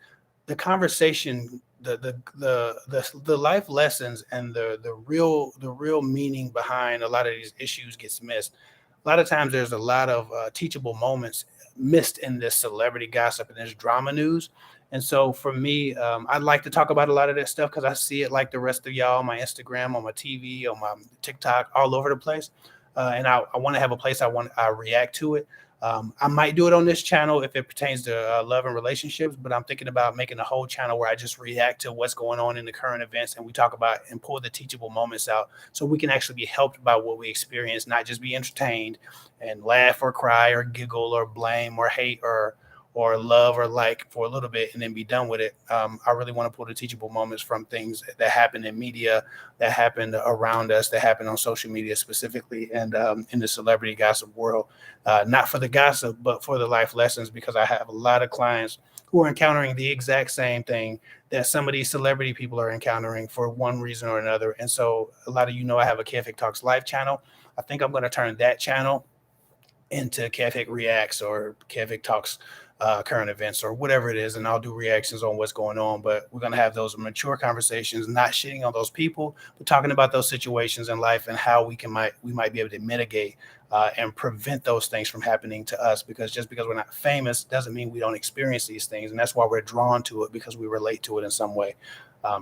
the conversation, the life lessons and the real meaning behind a lot of these issues gets missed. A lot of times there's a lot of teachable moments missed in this celebrity gossip and this drama news. And so for me, I'd like to talk about a lot of that stuff because I see it like the rest of y'all on my Instagram, on my TV, on my TikTok, all over the place. And I want to have a place I react to it. I might do it on this channel if it pertains to love and relationships, but I'm thinking about making a whole channel where I just react to what's going on in the current events and we talk about and pull the teachable moments out so we can actually be helped by what we experience, not just be entertained and laugh or cry or giggle or blame or hate or love or like for a little bit and then be done with it. I really want to pull the teachable moments from things that happen in media, that happen around us, that happen on social media specifically, and in the celebrity gossip world. Not for the gossip, but for the life lessons, because I have a lot of clients who are encountering the exact same thing that some of these celebrity people are encountering for one reason or another. And so a lot of you know I have a Kev Hick Talks live channel. I think I'm going to turn that channel into Kev Hick Reacts or Kev Hick Talks current events or whatever it is, and I'll do reactions on what's going on. But we're going to have those mature conversations, not shitting on those people, but talking about those situations in life and how we might be able to mitigate and prevent those things from happening to us. Because just because we're not famous doesn't mean we don't experience these things, and that's why we're drawn to it, because we relate to it in some way.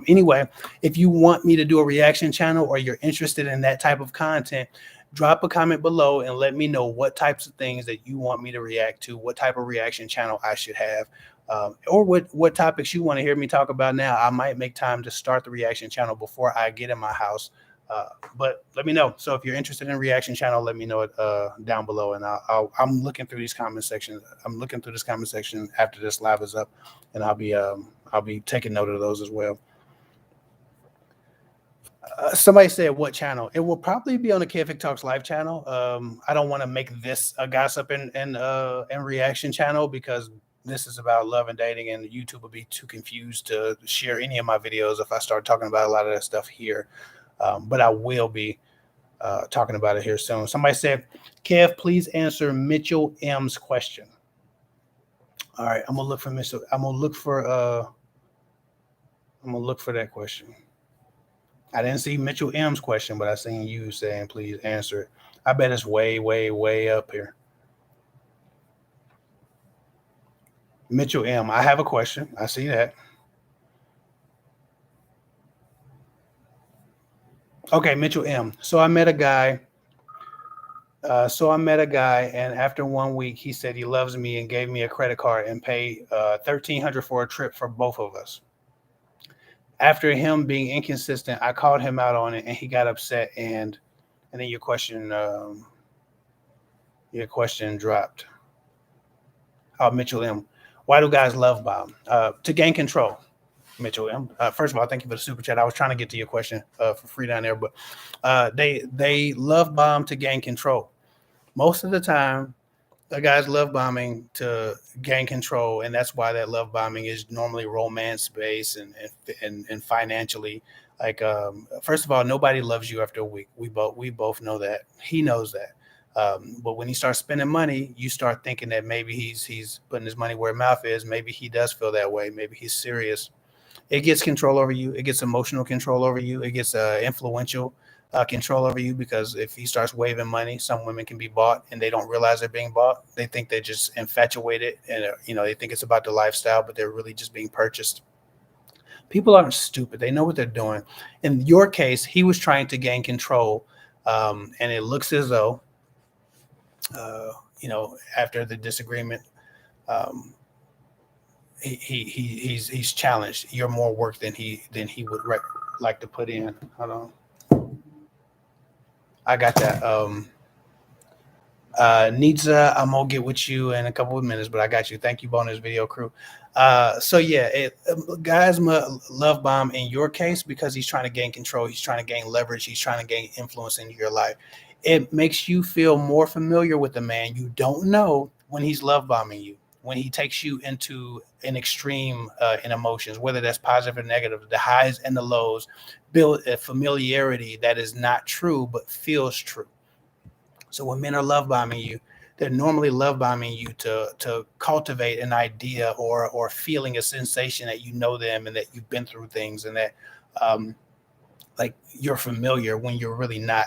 Anyway, if you want me to do a reaction channel or you're interested in that type of content, drop a comment below and let me know what types of things that you want me to react to, what type of reaction channel I should have, or what topics you want to hear me talk about now. I might make time to start the reaction channel before I get in my house, but let me know. So if you're interested in reaction channel, let me know it down below, and I'm looking through these comment sections. I'm looking through this comment section after this live is up, and I'll be taking note of those as well. Somebody said what channel? It will probably be on the Kev Hick Talks live channel. I don't want to make this a gossip and reaction channel because this is about love and dating, and YouTube will be too confused to share any of my videos if I start talking about a lot of that stuff here. But I will be talking about it here soon. Somebody said, Kev, please answer Mitchell M's question. All right, I'm gonna look for Mitchell. I'm gonna look for that question. I didn't see Mitchell M's question, but I seen you saying, please answer it. I bet it's way, way, way up here. Mitchell M, I have a question. I see that. Okay, Mitchell M. So I met a guy. And after 1 week, he said he loves me and gave me a credit card and paid $1,300 for a trip for both of us. After him being inconsistent, I called him out on it, and he got upset. And then your question dropped. Oh, Mitchell M. Why do guys love bomb? To gain control. Mitchell M. First of all, thank you for the super chat. I was trying to get to your question for free down there, but they love bomb to gain control. Most of the time, the guys love bombing to gain control, and that's why that love bombing is normally romance based and financially. Like, first of all, nobody loves you after a week. We both know that. He knows that. But when he starts spending money, you start thinking that maybe he's putting his money where his mouth is. Maybe he does feel that way. Maybe he's serious. It gets control over you. It gets emotional control over you. It gets influential control over you, because if he starts waving money, some women can be bought and they don't realize they're being bought. They think they're just infatuated, and they think it's about the lifestyle, but they're really just being purchased. People aren't stupid. They know what they're doing. In your case, he was trying to gain control, and it looks as though, after the disagreement, he's challenged. You're more work than he would like to put in. Hold on. I got that. Nitsa, I'm gonna get with you in a couple of minutes, but I got you. Thank you, bonus video crew. So yeah, guys love bomb in your case because he's trying to gain control. He's trying to gain leverage. He's trying to gain influence in your life. It makes you feel more familiar with the man. You don't know when he's love bombing you, when he takes you into an extreme in emotions, whether that's positive or negative, the highs and the lows, build a familiarity that is not true but feels true. So when men are love bombing you, they're normally love bombing you to cultivate an idea or feeling a sensation that you know them and that you've been through things and that um, like you're familiar when you're really not.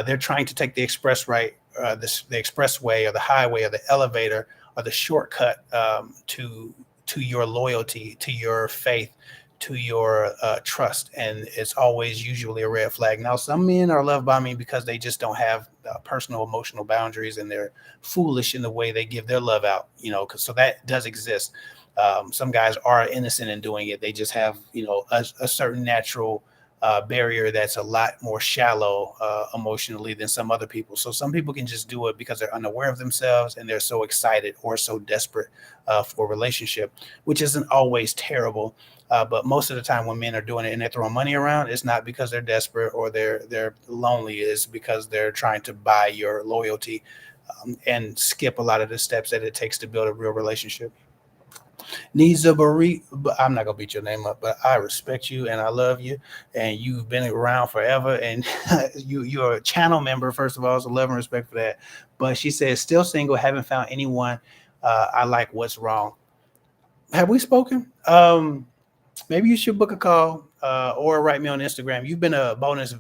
They're trying to take the express right, the expressway or the highway or the elevator or the shortcut to your loyalty, to your faith, to your trust, and it's always usually a red flag. Now, some men are love bombing because they just don't have personal emotional boundaries, and they're foolish in the way they give their love out. Because so that does exist. Some guys are innocent in doing it. They just have a certain natural barrier that's a lot more shallow emotionally than some other people. So some people can just do it because they're unaware of themselves and they're so excited or so desperate for a relationship, which isn't always terrible. But most of the time when men are doing it and they're throwing money around, it's not because they're desperate or they're lonely. It's because they're trying to buy your loyalty and skip a lot of the steps that it takes to build a real relationship. Nizabari, but I'm not gonna beat your name up, but I respect you and I love you, and you've been around forever, and you're a channel member first of all, so love and respect for that. But she says, still single, haven't found anyone I like. What's wrong? Have we spoken? Maybe you should book a call or write me on Instagram. You've been a bonus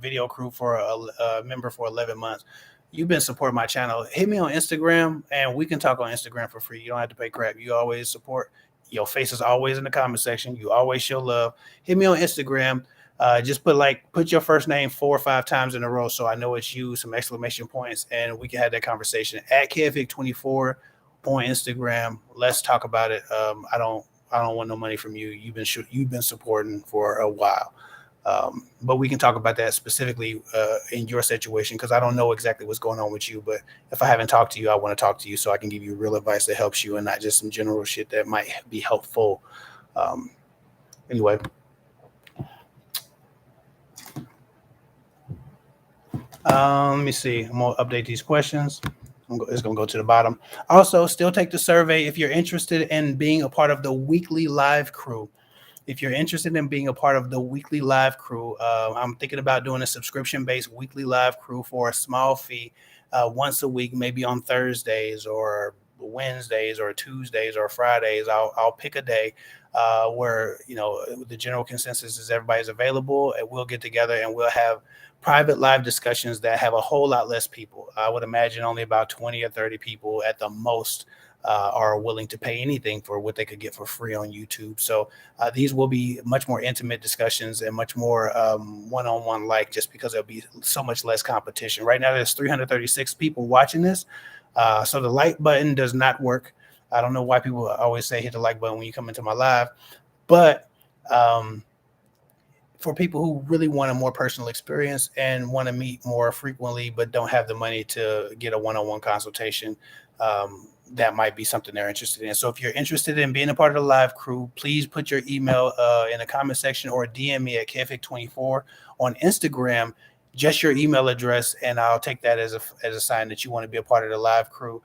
video crew for a member for 11 months. You've been supporting my channel. Hit me on Instagram and we can talk on Instagram for free. You don't have to pay crap. You always support. Your face is always in the comment section. You always show love. Hit me on Instagram. Just put your first name 4 or 5 times in a row so I know it's you, some exclamation points, and we can have that conversation at Kev Hick 24 on Instagram. Let's talk about it. I don't want no money from you. You've been supporting for a while. But we can talk about that specifically in your situation because I don't know exactly what's going on with you. But if I haven't talked to you, I want to talk to you so I can give you real advice that helps you and not just some general shit that might be helpful. Anyway. Let me see. I'm going to update these questions. It's going to go to the bottom. Also, still take the survey if you're interested in being a part of the weekly live crew. If you're interested in being a part of the weekly live crew, I'm thinking about doing a subscription-based weekly live crew for a small fee once a week, maybe on Thursdays or Wednesdays or Tuesdays or Fridays. I'll pick a day where the general consensus is everybody's available, and we'll get together and we'll have private live discussions that have a whole lot less people. I would imagine only about 20 or 30 people at the most are willing to pay anything for what they could get for free on YouTube. So these will be much more intimate discussions and much more one-on-one like, just because there'll be so much less competition. Right now, there's 336 people watching this. So the like button does not work. I don't know why people always say hit the like button when you come into my live, but for people who really want a more personal experience and want to meet more frequently, but don't have the money to get a one-on-one consultation, that might be something they're interested in. So if you're interested in being a part of the live crew, please put your email in the comment section or DM me at kevhick24 on Instagram, just your email address, and I'll take that as a sign that you want to be a part of the live crew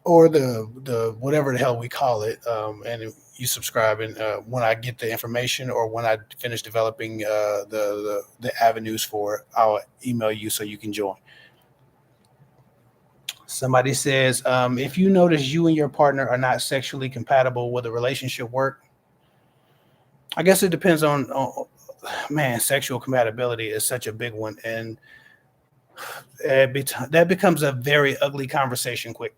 or the whatever the hell we call it. And you subscribe, and when I get the information or when I finish developing the avenues for it, I'll email you so you can join. Somebody says, if you notice you and your partner are not sexually compatible, will the relationship work? I guess it depends on man, sexual compatibility is such a big one. And that becomes a very ugly conversation quick.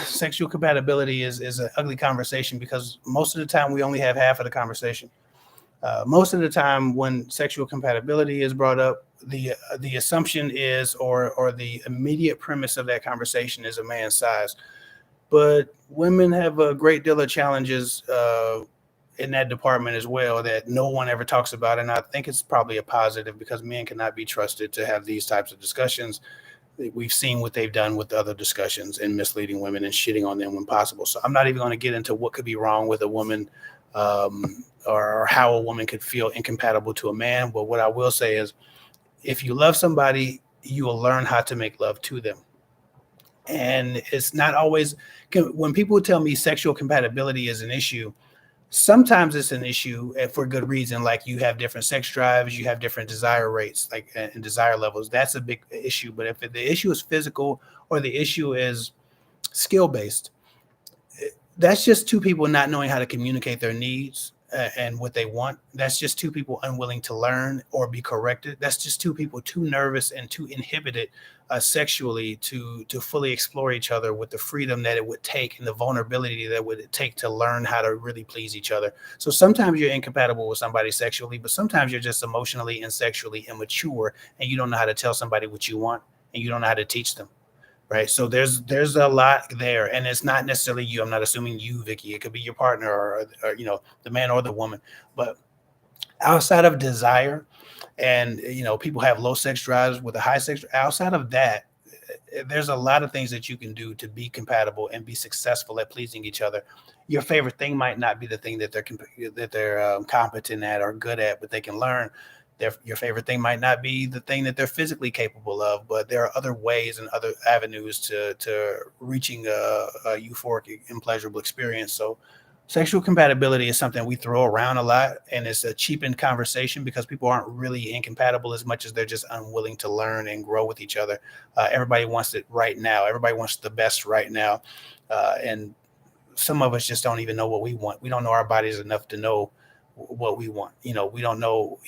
Sexual compatibility is an ugly conversation because most of the time we only have half of the conversation. Most of the time when sexual compatibility is brought up, the assumption is or the immediate premise of that conversation is a man's size. But women have a great deal of challenges in that department as well that no one ever talks about. And I think it's probably a positive because men cannot be trusted to have these types of discussions. We've seen what they've done with other discussions and misleading women and shitting on them when possible. So I'm not even going to get into what could be wrong with a woman or how a woman could feel incompatible to a man. But what I will say is if you love somebody, you will learn how to make love to them. And it's not always, when people tell me sexual compatibility is an issue, Sometimes it's an issue for good reason, like you have different sex drives, you have different desire rates, like and desire levels. That's a big issue. But if the issue is physical or the issue is skill based, that's just two people not knowing how to communicate their needs and what they want. That's just two people unwilling to learn or be corrected. That's just two people too nervous and too inhibited sexually to fully explore each other with the freedom that it would take and the vulnerability that would take to learn how to really please each other. So sometimes you're incompatible with somebody sexually, but sometimes you're just emotionally and sexually immature, and you don't know how to tell somebody what you want, and you don't know how to teach them. Right. So there's a lot there, and it's not necessarily you. I'm not assuming you, Vicky. It could be your partner or the man or the woman. But outside of desire, and people have low sex drives with a high sex. Outside of that, there's a lot of things that you can do to be compatible and be successful at pleasing each other. Your favorite thing might not be the thing that they're competent at or good at, but they can learn. Your favorite thing might not be the thing that they're physically capable of, but there are other ways and other avenues to reaching a euphoric and pleasurable experience. So sexual compatibility is something we throw around a lot, and it's a cheapened conversation because people aren't really incompatible as much as they're just unwilling to learn and grow with each other. Everybody wants it right now. Everybody wants the best right now. And some of us just don't even know what we want. We don't know our bodies enough to know what we want. We don't know,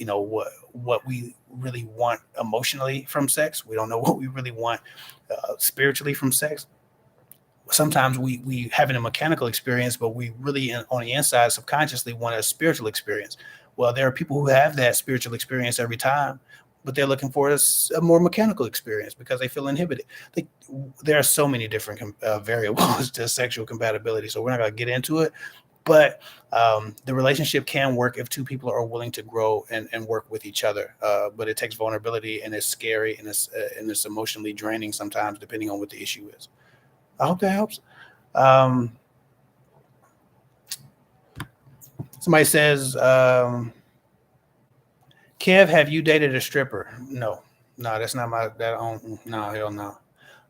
what we really want emotionally from sex. We don't know what we really want spiritually from sex. Sometimes we having a mechanical experience, but we really on the inside subconsciously want a spiritual experience. Well, there are people who have that spiritual experience every time, but they're looking for a more mechanical experience because they feel inhibited. There are so many different variables to sexual compatibility, so we're not going to get into it. But the relationship can work if two people are willing to grow and work with each other. But it takes vulnerability, and it's scary, and it's emotionally draining sometimes, depending on what the issue is. I hope that helps. Um, Somebody says, Kev, have you dated a stripper? No, that's not my, that on, no, hell no.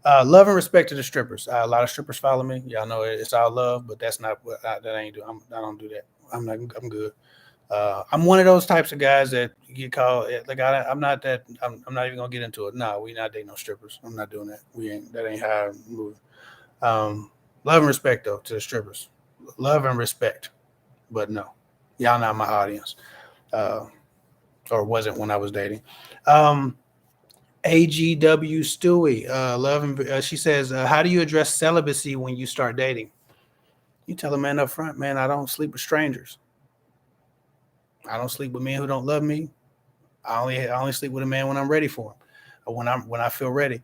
Love and respect to the strippers. A lot of strippers follow me. Y'all know it's all love, but that's not what that ain't do. I don't do that. I'm good. I'm one of those types of guys that get called. Like I'm not that. I'm not even gonna get into it. No, we not dating no strippers. I'm not doing that. We ain't. That ain't how I move. Love and respect though to the strippers. Love and respect, but no, y'all not my audience. Uh, or wasn't when I was dating. Um, AGW Stewie, love and she says, how do you address celibacy when you start dating? You tell a man up front, man, I don't sleep with strangers. I don't sleep with men who don't love me. I only sleep with a man when I'm ready for him, or when I feel ready.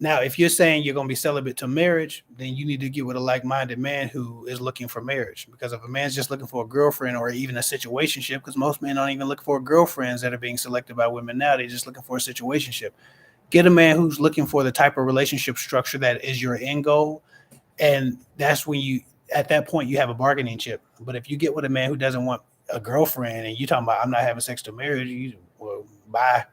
Now, if you're saying you're gonna be celibate to marriage, then you need to get with a like-minded man who is looking for marriage. Because if a man's just looking for a girlfriend or even a situationship, because most men don't even look for girlfriends that are being selected by women now, they're just looking for a situationship. Get a man who's looking for the type of relationship structure that is your end goal, and that's when at that point you have a bargaining chip. But if you get with a man who doesn't want a girlfriend and you talking about I'm not having sex to marriage, well, bye.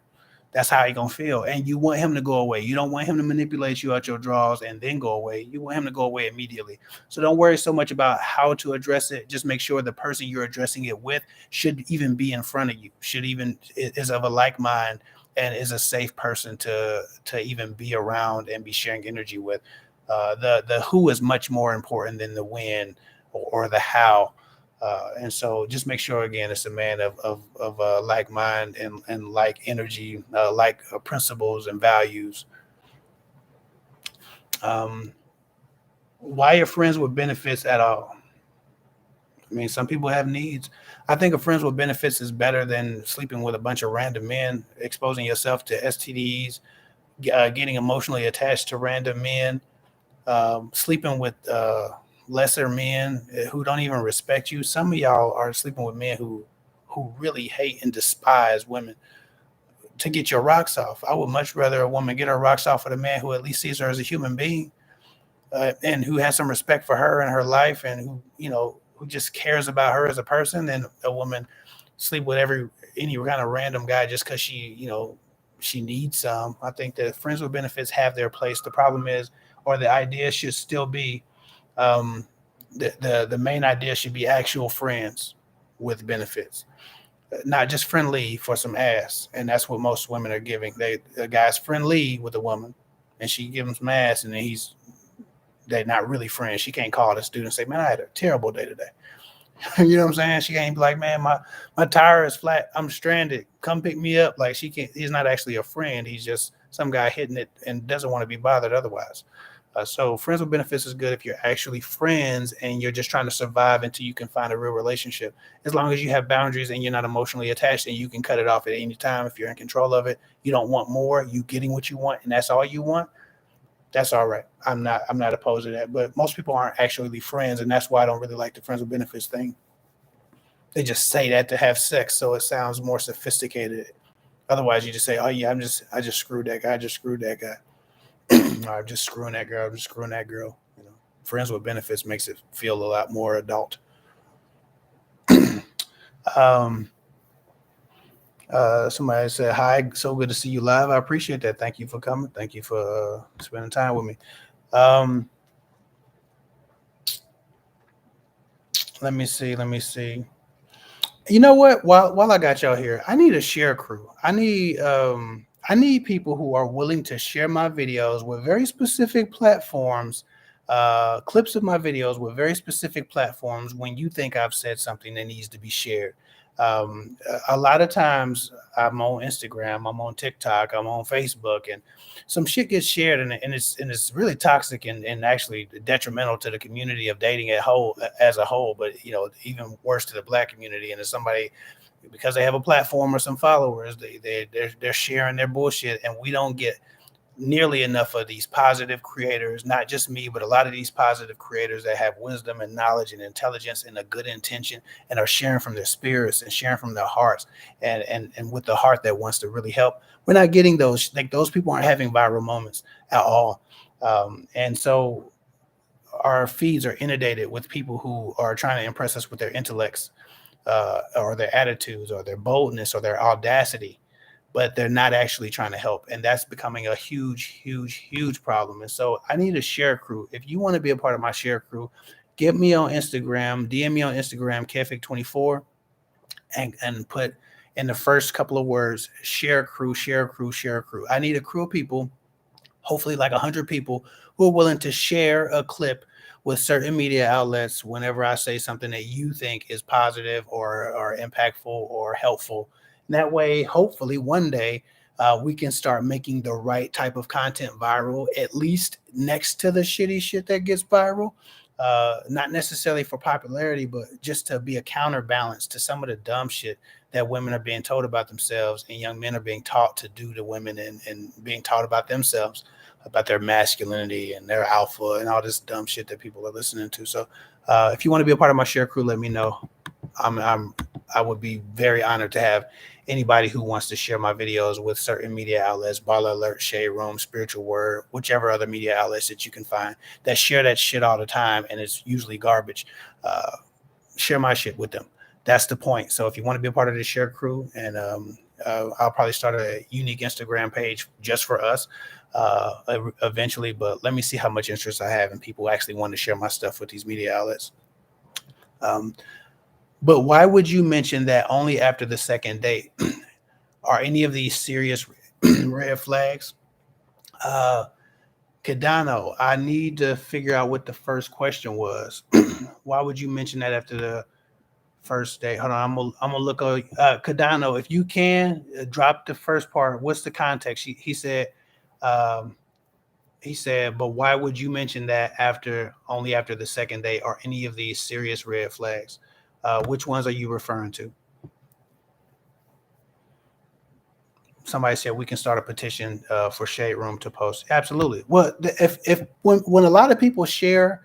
That's how he gonna feel, and you want him to go away. You don't want him to manipulate you out your drawers and then go away. You want him to go away immediately. So don't worry so much about how to address it. Just make sure the person you're addressing it with should even be in front of you. Should even is of a like mind and is a safe person to even be around and be sharing energy with. The who is much more important than the when or the how. And so just make sure again it's a man of like mind and like energy, like principles and values. Um, why are friends with benefits at all? I mean, some people have needs. I think a friends with benefits is better than sleeping with a bunch of random men, exposing yourself to STDs, getting emotionally attached to random men, sleeping with lesser men who don't even respect you. Some of y'all are sleeping with men who really hate and despise women to get your rocks off. I would much rather a woman get her rocks off with a man who at least sees her as a human being and who has some respect for her and her life and who just cares about her as a person than a woman sleep with any kind of random guy just because she needs some. I think that friends with benefits have their place. The problem is, or the idea should still be, um, The main idea should be actual friends with benefits, not just friendly for some ass. And that's what most women are giving. The guy's friendly with a woman, and she gives him some ass, and then they're not really friends. She can't call this dude and say, "Man, I had a terrible day today." You know what I'm saying? She can't be like, "Man, my tire is flat. I'm stranded. Come pick me up." Like she can't. He's not actually a friend. He's just some guy hitting it and doesn't want to be bothered otherwise. So friends with benefits is good if you're actually friends and you're just trying to survive until you can find a real relationship. As long as you have boundaries and you're not emotionally attached and you can cut it off at any time if you're in control of it. You don't want more. You getting what you want and that's all you want. That's all right. I'm not opposed to that. But most people aren't actually friends, and that's why I don't really like the friends with benefits thing. They just say that to have sex, so it sounds more sophisticated. Otherwise, you just say, "Oh yeah, I just screwed that guy. I just screwed that guy. I'm just screwing that girl. I'm just screwing that girl." Friends with benefits makes it feel a lot more adult. um, Somebody said, "Hi, so good to see you live. I appreciate that. Thank you for coming. Thank you for spending time with me." Um, Let me see. Let me see. You know what? While I got y'all here, I need a share crew. I need people who are willing to share my videos with very specific platforms, clips of my videos with very specific platforms when you think I've said something that needs to be shared. A lot of times I'm on Instagram, I'm on TikTok, I'm on Facebook, and some shit gets shared and it's really toxic and actually detrimental to the community of dating as a whole, but even worse to the black community. And it's somebody because they have a platform or some followers, they're sharing their bullshit, and we don't get nearly enough of these positive creators, not just me, but a lot of these positive creators that have wisdom and knowledge and intelligence and a good intention and are sharing from their spirits and sharing from their hearts and with the heart that wants to really help. We're not getting those, like those people aren't having viral moments at all. And so our feeds are inundated with people who are trying to impress us with their intellects, or their attitudes or their boldness or their audacity, but they're not actually trying to help. And that's becoming a huge, huge, huge problem. And so I need a share crew. If you want to be a part of my share crew, get me on Instagram, DM me on Instagram, kevhick24, and put in the first couple of words, share crew, share crew, share crew. I need a crew of people, hopefully like 100 people who are willing to share a clip with certain media outlets whenever I say something that you think is positive or impactful or helpful. And that way, hopefully, one day we can start making the right type of content viral, at least next to the shitty shit that gets viral. Not necessarily for popularity, but just to be a counterbalance to some of the dumb shit that women are being told about themselves and young men are being taught to do to women and being taught about themselves, about their masculinity and their alpha and all this dumb shit that people are listening to. So if you want to be a part of my share crew, let me know. I would be very honored to have anybody who wants to share my videos with certain media outlets, Baller Alert, Shade Room, Spiritual Word, whichever other media outlets that you can find that share that shit all the time, and it's usually garbage. Share my shit with them. That's the point. So if you want to be a part of the share crew, and I'll probably start a unique Instagram page just for us eventually, but let me see how much interest I have in people actually want to share my stuff with these media outlets. But why would you mention that only after the second date? Are any of these serious red flags? Cadano, I need to figure out what the first question was. Why would you mention that after the first date? Hold on, I'm gonna look at Cadano. If you can drop the first part. What's the context? Um, he said, but why would you mention that only after the second date? Are any of these serious red flags? Which ones are you referring to? Somebody said we can start a petition for Shade Room to post. Absolutely. Well, if when a lot of people share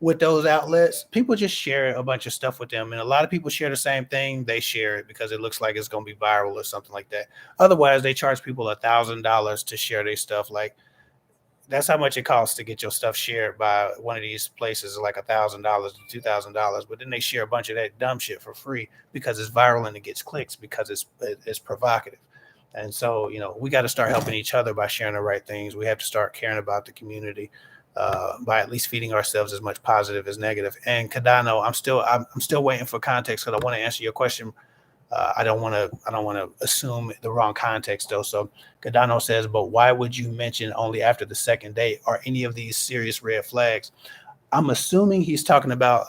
with those outlets, people just share a bunch of stuff with them, and a lot of people share the same thing. They share it because it looks like it's going to be viral or something like that. Otherwise, they charge people $1,000 to share their stuff. Like, that's how much it costs to get your stuff shared by one of these places, like $1,000 to $2,000. But then they share a bunch of that dumb shit for free because it's viral and it gets clicks because it's provocative. And so, we got to start helping each other by sharing the right things. We have to start caring about the community. by at least feeding ourselves as much positive as negative. And Cardano, I'm still waiting for context because I want to answer your question. I don't want to assume the wrong context though. So Cardano says, but why would you mention only after the second date? Are any of these serious red flags? I'm assuming he's talking about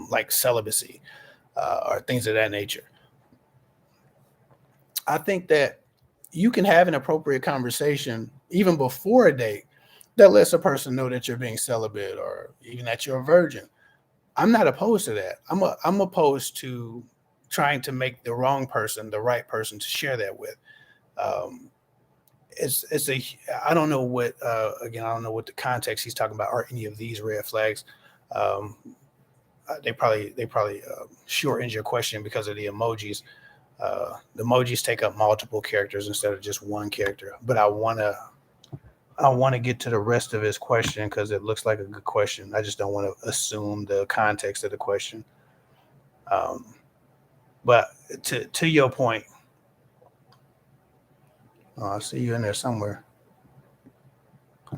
like celibacy or things of that nature. I think that you can have an appropriate conversation even before a date that lets a person know that you're being celibate or even that you're a virgin. I'm not opposed to that. I'm opposed to trying to make the wrong person the right person to share that with. Um, it's a I don't know what again I don't know what the context he's talking about are any of these red flags. Um, they probably shortened your question because of the emojis. The emojis take up multiple characters instead of just one character. But I want to get to the rest of his question because it looks like a good question. I just don't want to assume the context of the question. Um, but to your point, oh, I see you in there somewhere.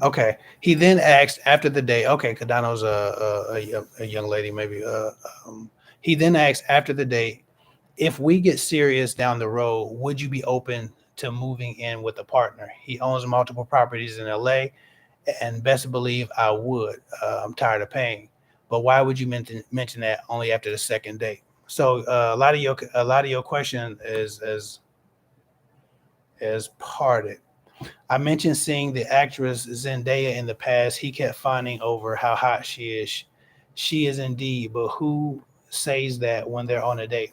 Okay. He then asked after the date. Okay, Cardano's a young lady, maybe. He then asked after the date, if we get serious down the road, would you be open to moving in with a partner? He owns multiple properties in LA, and best believe I would. I'm tired of paying, but why would you mention that only after the second date? So a lot of your question is parted. I mentioned seeing the actress Zendaya in the past. He kept fawning over how hot she is. She is indeed, but who says that when they're on a date?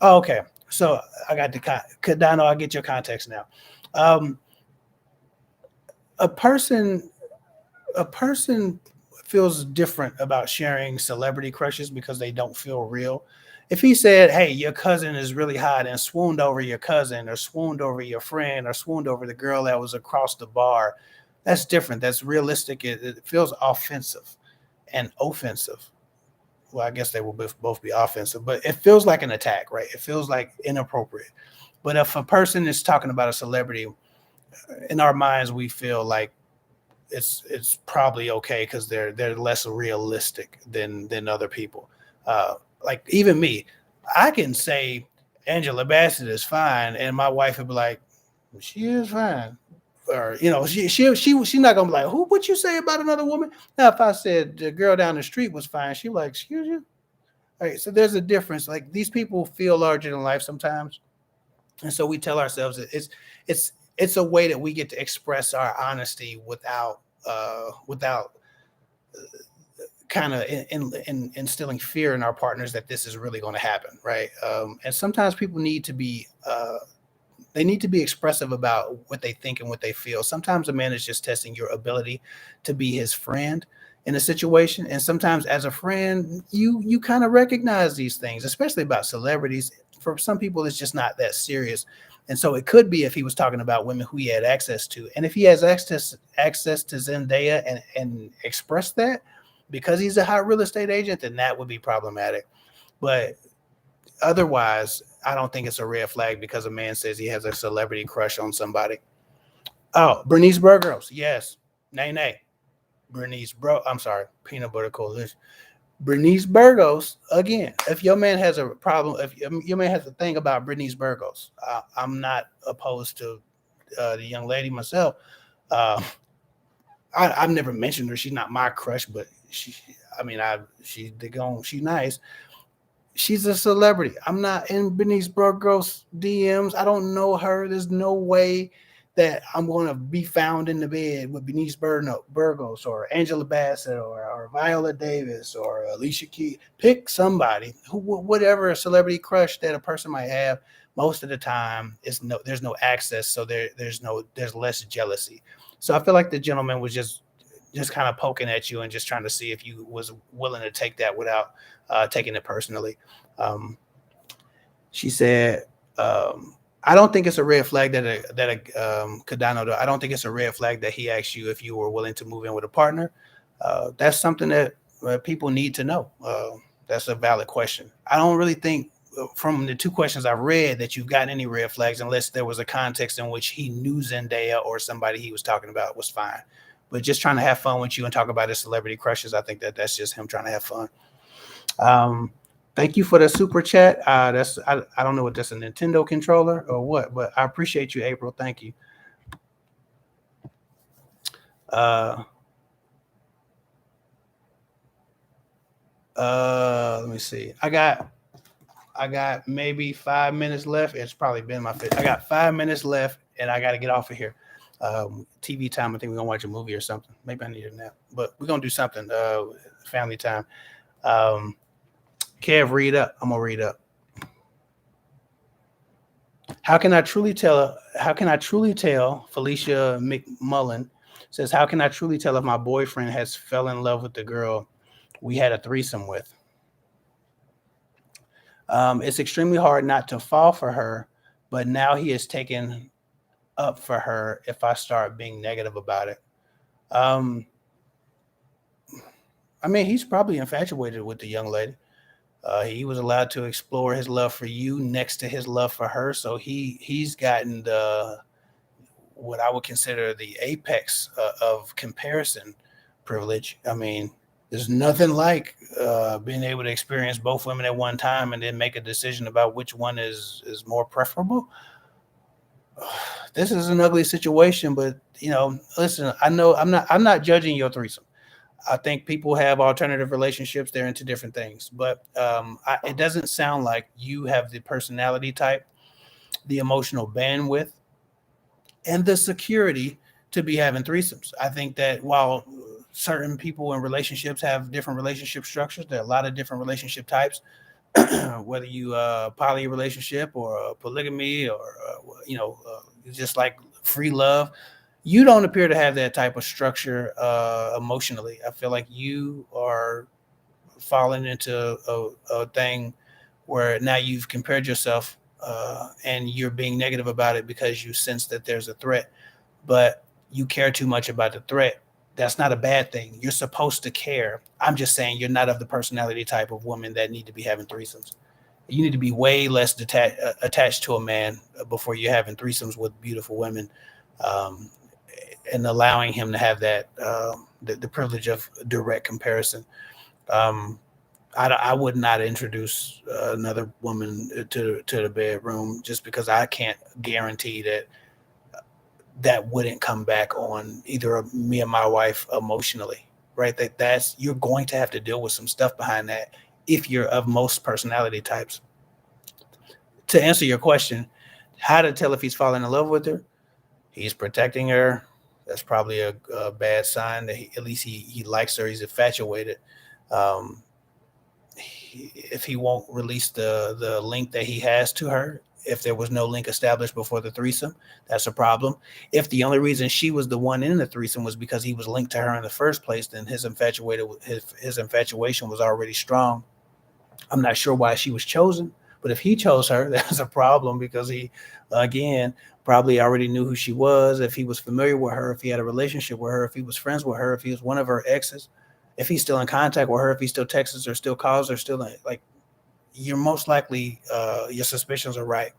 Oh, okay. So I got the Cardano. I get your context now. Um, a person a person feels different about sharing celebrity crushes because they don't feel real. If he said, "Hey, your cousin is really hot," and swooned over your cousin, or swooned over your friend, or swooned over the girl that was across the bar, that's different. That's realistic. It feels offensive and offensive. Well, I guess they will both be offensive, but it feels like an attack, right? It feels like inappropriate. But if a person is talking about a celebrity, in our minds, we feel like it's probably okay because they're less realistic than other people. Like even me, I can say Angela Bassett is fine, and my wife would be like, she is fine. Or she's not gonna be like, who what you say about another woman? Now if I said the girl down the street was fine, she like, excuse you. All right, so there's a difference. Like these people feel larger than life sometimes, and so we tell ourselves that it's a way that we get to express our honesty without kind of instilling fear in our partners that this is really going to happen, right? And sometimes people need to be they need to be expressive about what they think and what they feel. Sometimes a man is just testing your ability to be his friend in a situation, and sometimes as a friend, you kind of recognize these things, especially about celebrities. For some people, it's just not that serious, and so it could be if he was talking about women who he had access to, and if he has access to Zendaya and express that because he's a hot real estate agent, then that would be problematic. But otherwise, I don't think it's a red flag because a man says he has a celebrity crush on somebody. Oh, Bernice Burgos. Yes. Nay, nay. I'm sorry. Peanut Butter Coalition. Bernice Burgos. Again, if your man has a problem, if your man has a thing about Bernice Burgos, I'm not opposed to the young lady myself. Uh, I've never mentioned her. She's not my crush, but she's nice. She's a celebrity. I'm not in Bernice Burgos DMs. I don't know her. There's no way that I'm going to be found in the bed with Burgos or Angela Bassett or Viola Davis or Alicia Keys. Pick somebody who, whatever celebrity crush that a person might have. Most of the time, there's no access, so there's less jealousy. So I feel like the gentleman was just kind of poking at you and just trying to see if you was willing to take that without taking it personally. Um, she said, I don't think it's a red flag Cardano. I don't think it's a red flag that he asked you if you were willing to move in with a partner. That's something that people need to know. That's a valid question. I don't really think from the two questions I've read that you've gotten any red flags unless there was a context in which he knew Zendaya or somebody he was talking about was fine. but just trying to have fun with you and talk about his celebrity crushes. I think that's just him trying to have fun. Thank you for the super chat. I don't know what that's, a Nintendo controller or what, but I appreciate you, April. Thank you. Let me see. I got maybe 5 minutes left. It's probably been my fifth. I got 5 minutes left, and I got to get off of here. TV time. I think we're gonna watch a movie or something. Maybe I need a nap, but we're gonna do something. Family time. Kev, read up. I'm gonna read up. How can I truly tell? Felicia McMullen says, how can I truly tell if my boyfriend has fell in love with the girl we had a threesome with? It's extremely hard not to fall for her, but now he is taken up for her if I start being negative about it. I mean, he's probably infatuated with the young lady. He was allowed to explore his love for you next to his love for her. So he's gotten what I would consider the apex of comparison privilege. I mean, there's nothing like being able to experience both women at one time and then make a decision about which one is more preferable. This is an ugly situation, but listen, I'm not judging your threesome. I think people have alternative relationships. They're into different things, but it doesn't sound like you have the personality type, the emotional bandwidth, and the security to be having threesomes. I think that while certain people in relationships have different relationship structures, there are a lot of different relationship types, whether you poly relationship or polygamy or just like free love. You don't appear to have that type of structure emotionally. I feel like you are falling into a thing where now you've compared yourself and you're being negative about it because you sense that there's a threat, but you care too much about the threat. That's not a bad thing. You're supposed to care. I'm just saying you're not of the personality type of woman that need to be having threesomes. You need to be way less attached to a man before you're having threesomes with beautiful women. And allowing him to have that the privilege of direct comparison. I would not introduce another woman to the bedroom just because I can't guarantee that wouldn't come back on either me or my wife emotionally, right? That's you're going to have to deal with some stuff behind that if you're of most personality types. To answer your question, how to tell if he's falling in love with her? He's protecting her. That's probably a bad sign that at least he likes her. He's infatuated. If he won't release the link that he has to her, if there was no link established before the threesome, that's a problem. If the only reason she was the one in the threesome was because he was linked to her in the first place, then his infatuation was already strong. I'm not sure why she was chosen, but if he chose her, that's a problem because he, again, probably already knew who she was. If he was familiar with her, if he had a relationship with her, if he was friends with her, if he was one of her exes, if he's still in contact with her, if he still texts or still calls or still like, you're most likely your suspicions are right.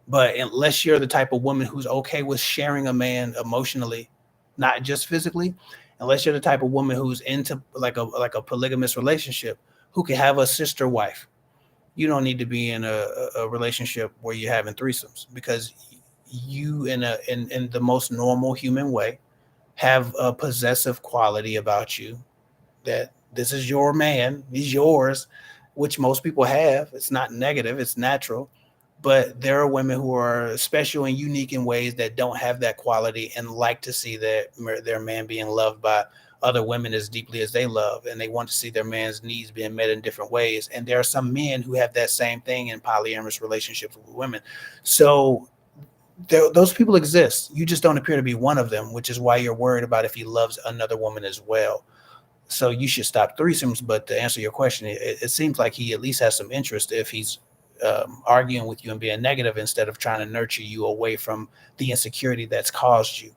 But unless you're the type of woman who's okay with sharing a man emotionally, not just physically, unless you're the type of woman who's into like a polygamous relationship, who can have a sister wife, you don't need to be in a relationship where you're having threesomes because you in the most normal human way have a possessive quality about you that this is your man, he's yours, which most people have. It's not negative, it's natural. But there are women who are special and unique in ways that don't have that quality and like to see their man being loved by other women as deeply as they love. And they want to see their man's needs being met in different ways. And there are some men who have that same thing in polyamorous relationships with women. So those people exist. You just don't appear to be one of them, which is why you're worried about if he loves another woman as well. So you should stop threesomes. But to answer your question, it seems like he at least has some interest if he's arguing with you and being negative instead of trying to nurture you away from the insecurity that's caused you.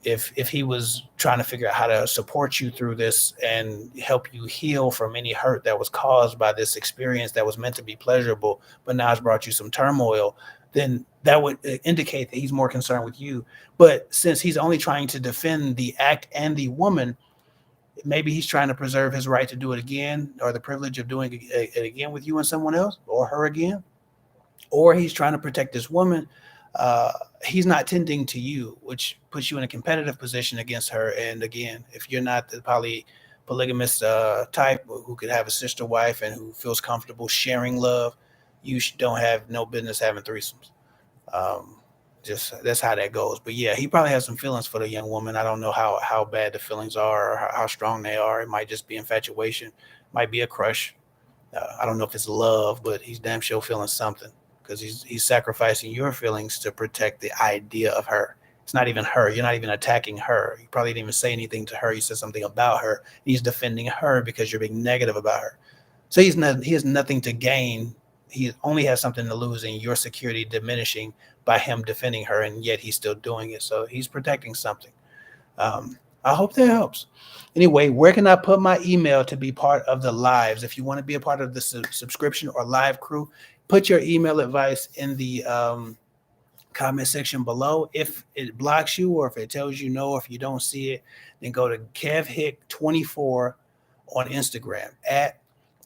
if he was trying to figure out how to support you through this and help you heal from any hurt that was caused by this experience that was meant to be pleasurable, but now it's brought you some turmoil, then that would indicate that he's more concerned with you. But since he's only trying to defend the act and the woman, maybe he's trying to preserve his right to do it again, or the privilege of doing it again with you and someone else, or her again, or he's trying to protect this woman. He's not tending to you, which puts you in a competitive position against her. And again, if you're not the polygamous type who could have a sister wife and who feels comfortable sharing love, you don't have no business having threesomes. Um, just that's how that goes. But yeah, he probably has some feelings for the young woman. I don't know how bad the feelings are or how strong they are. It might just be infatuation, might be a crush. I don't know if it's love, but he's damn sure feeling something because he's sacrificing your feelings to protect the idea of her. It's not even her. You're not even attacking her. You probably didn't even say anything to her. You said something about her. He's defending her because you're being negative about her. So he has nothing to gain. He only has something to lose, and your security diminishing by him defending her, and yet he's still doing it. So he's protecting something. I hope that helps. Anyway, where can I put my email to be part of the lives? If you want to be a part of the subscription or live crew, put your email advice in the comment section below. If it blocks you or if it tells you no, if you don't see it, then go to Kev Hick 24 on Instagram, at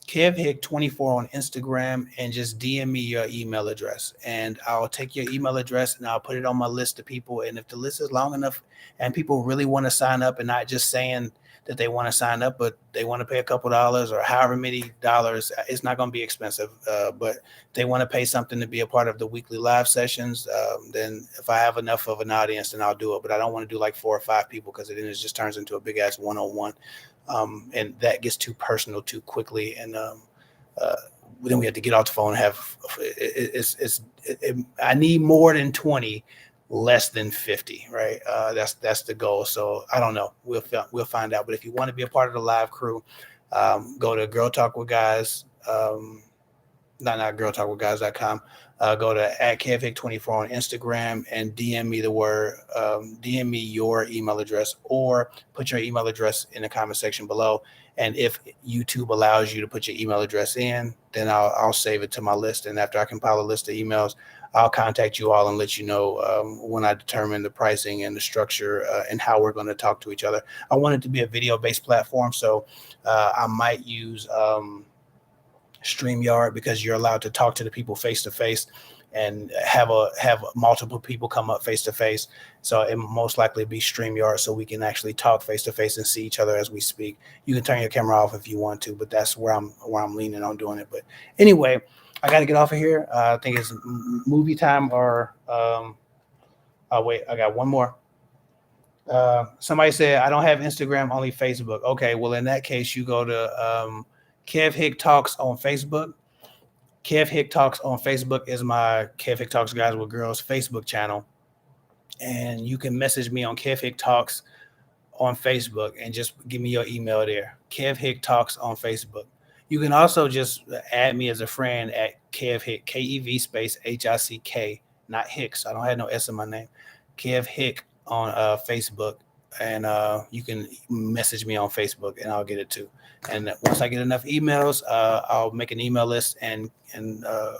Kev Hick 24 on Instagram, and just DM me your email address, and I'll take your email address and I'll put it on my list of people. And if the list is long enough and people really want to sign up, and not just saying that they want to sign up, but they want to pay a couple dollars or however many dollars, it's not going to be expensive. But they want to pay something to be a part of the weekly live sessions. Then if I have enough of an audience, then I'll do it. But I don't want to do like 4 or 5 people, because then it just turns into a big ass one-on-one. And that gets too personal too quickly. And then we have to get off the phone and have I need more than 20, less than 50, right? That's the goal. So I don't know. We'll find out. But if you want to be a part of the live crew, go to Girl Talk with Guys. Not girltalkwithguys.com. Go to at kevhick24 on Instagram and DM me DM me your email address, or put your email address in the comment section below. And if YouTube allows you to put your email address in, then I'll save it to my list. And after I compile a list of emails, I'll contact you all and let you know when I determine the pricing and the structure and how we're going to talk to each other. I want it to be a video-based platform, so I might use StreamYard, because you're allowed to talk to the people face to face and have multiple people come up face to face. So it most likely be StreamYard, so we can actually talk face to face and see each other as we speak. You can turn your camera off if you want to, but that's where I'm leaning on doing it. But anyway, I got to get off of here. I think it's movie time, or oh wait, I got one more. Somebody said I don't have Instagram, only Facebook. Okay, well in that case, you go to Kev Hick Talks on Facebook. Kev Hick Talks on Facebook is my Kev Hick Talks Guys with Girls Facebook channel. And you can message me on Kev Hick Talks on Facebook and just give me your email there. Kev Hick Talks on Facebook. You can also just add me as a friend at Kev Hick, KEV space HICK, not Hicks. I don't have no S in my name. Kev Hick on Facebook. And you can message me on Facebook and I'll get it too. And once I get enough emails, I'll make an email list and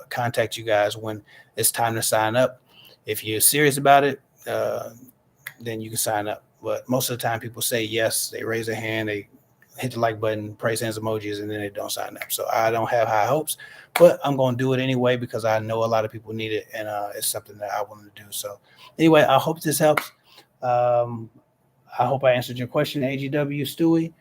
contact you guys when it's time to sign up. If you're serious about it, then you can sign up. But most of the time people say yes, they raise their hand, they hit the like button, praise hands emojis, and then they don't sign up. So I don't have high hopes, but I'm going to do it anyway because I know a lot of people need it, and it's something that I want to do. So anyway, I hope this helps. I hope I answered your question, AGW Stewie.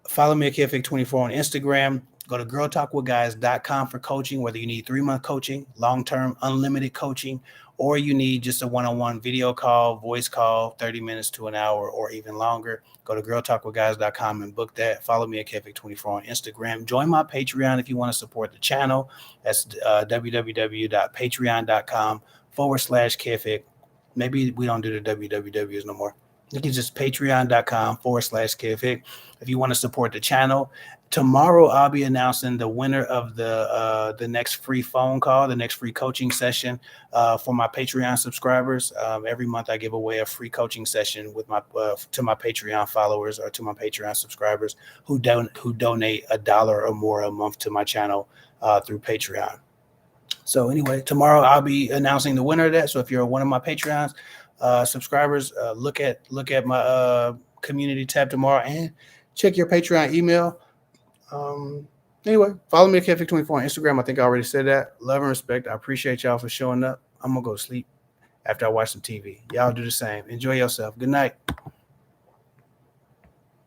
Follow me at KevHick24 on Instagram. Go to girltalkwithguys.com for coaching, whether you need 3-month coaching, long-term, unlimited coaching, or you need just a one-on-one video call, voice call, 30 minutes to an hour, or even longer. Go to girltalkwithguys.com and book that. Follow me at KevHick24 on Instagram. Join my Patreon if you want to support the channel. That's www.patreon.com/KevHick. Maybe we don't do the wwws no more. You can just patreon.com/KevHick if you want to support the channel. tomorrow I'll be announcing the winner of the next free phone call, the next free coaching session for my Patreon subscribers. Every month I give away a free coaching session with my to my Patreon followers or to my Patreon subscribers who donate $1 or more a month to my channel through Patreon. So anyway, tomorrow I'll be announcing the winner of that. So if you're one of my Patreons subscribers, look at my community tab tomorrow and check your Patreon email. Anyway, follow me at Kev Hick 24 on Instagram. I think I already said that. Love and respect. I appreciate y'all for showing up. I'm gonna go to sleep after I watch some TV. Y'all do the same. Enjoy yourself. Good night.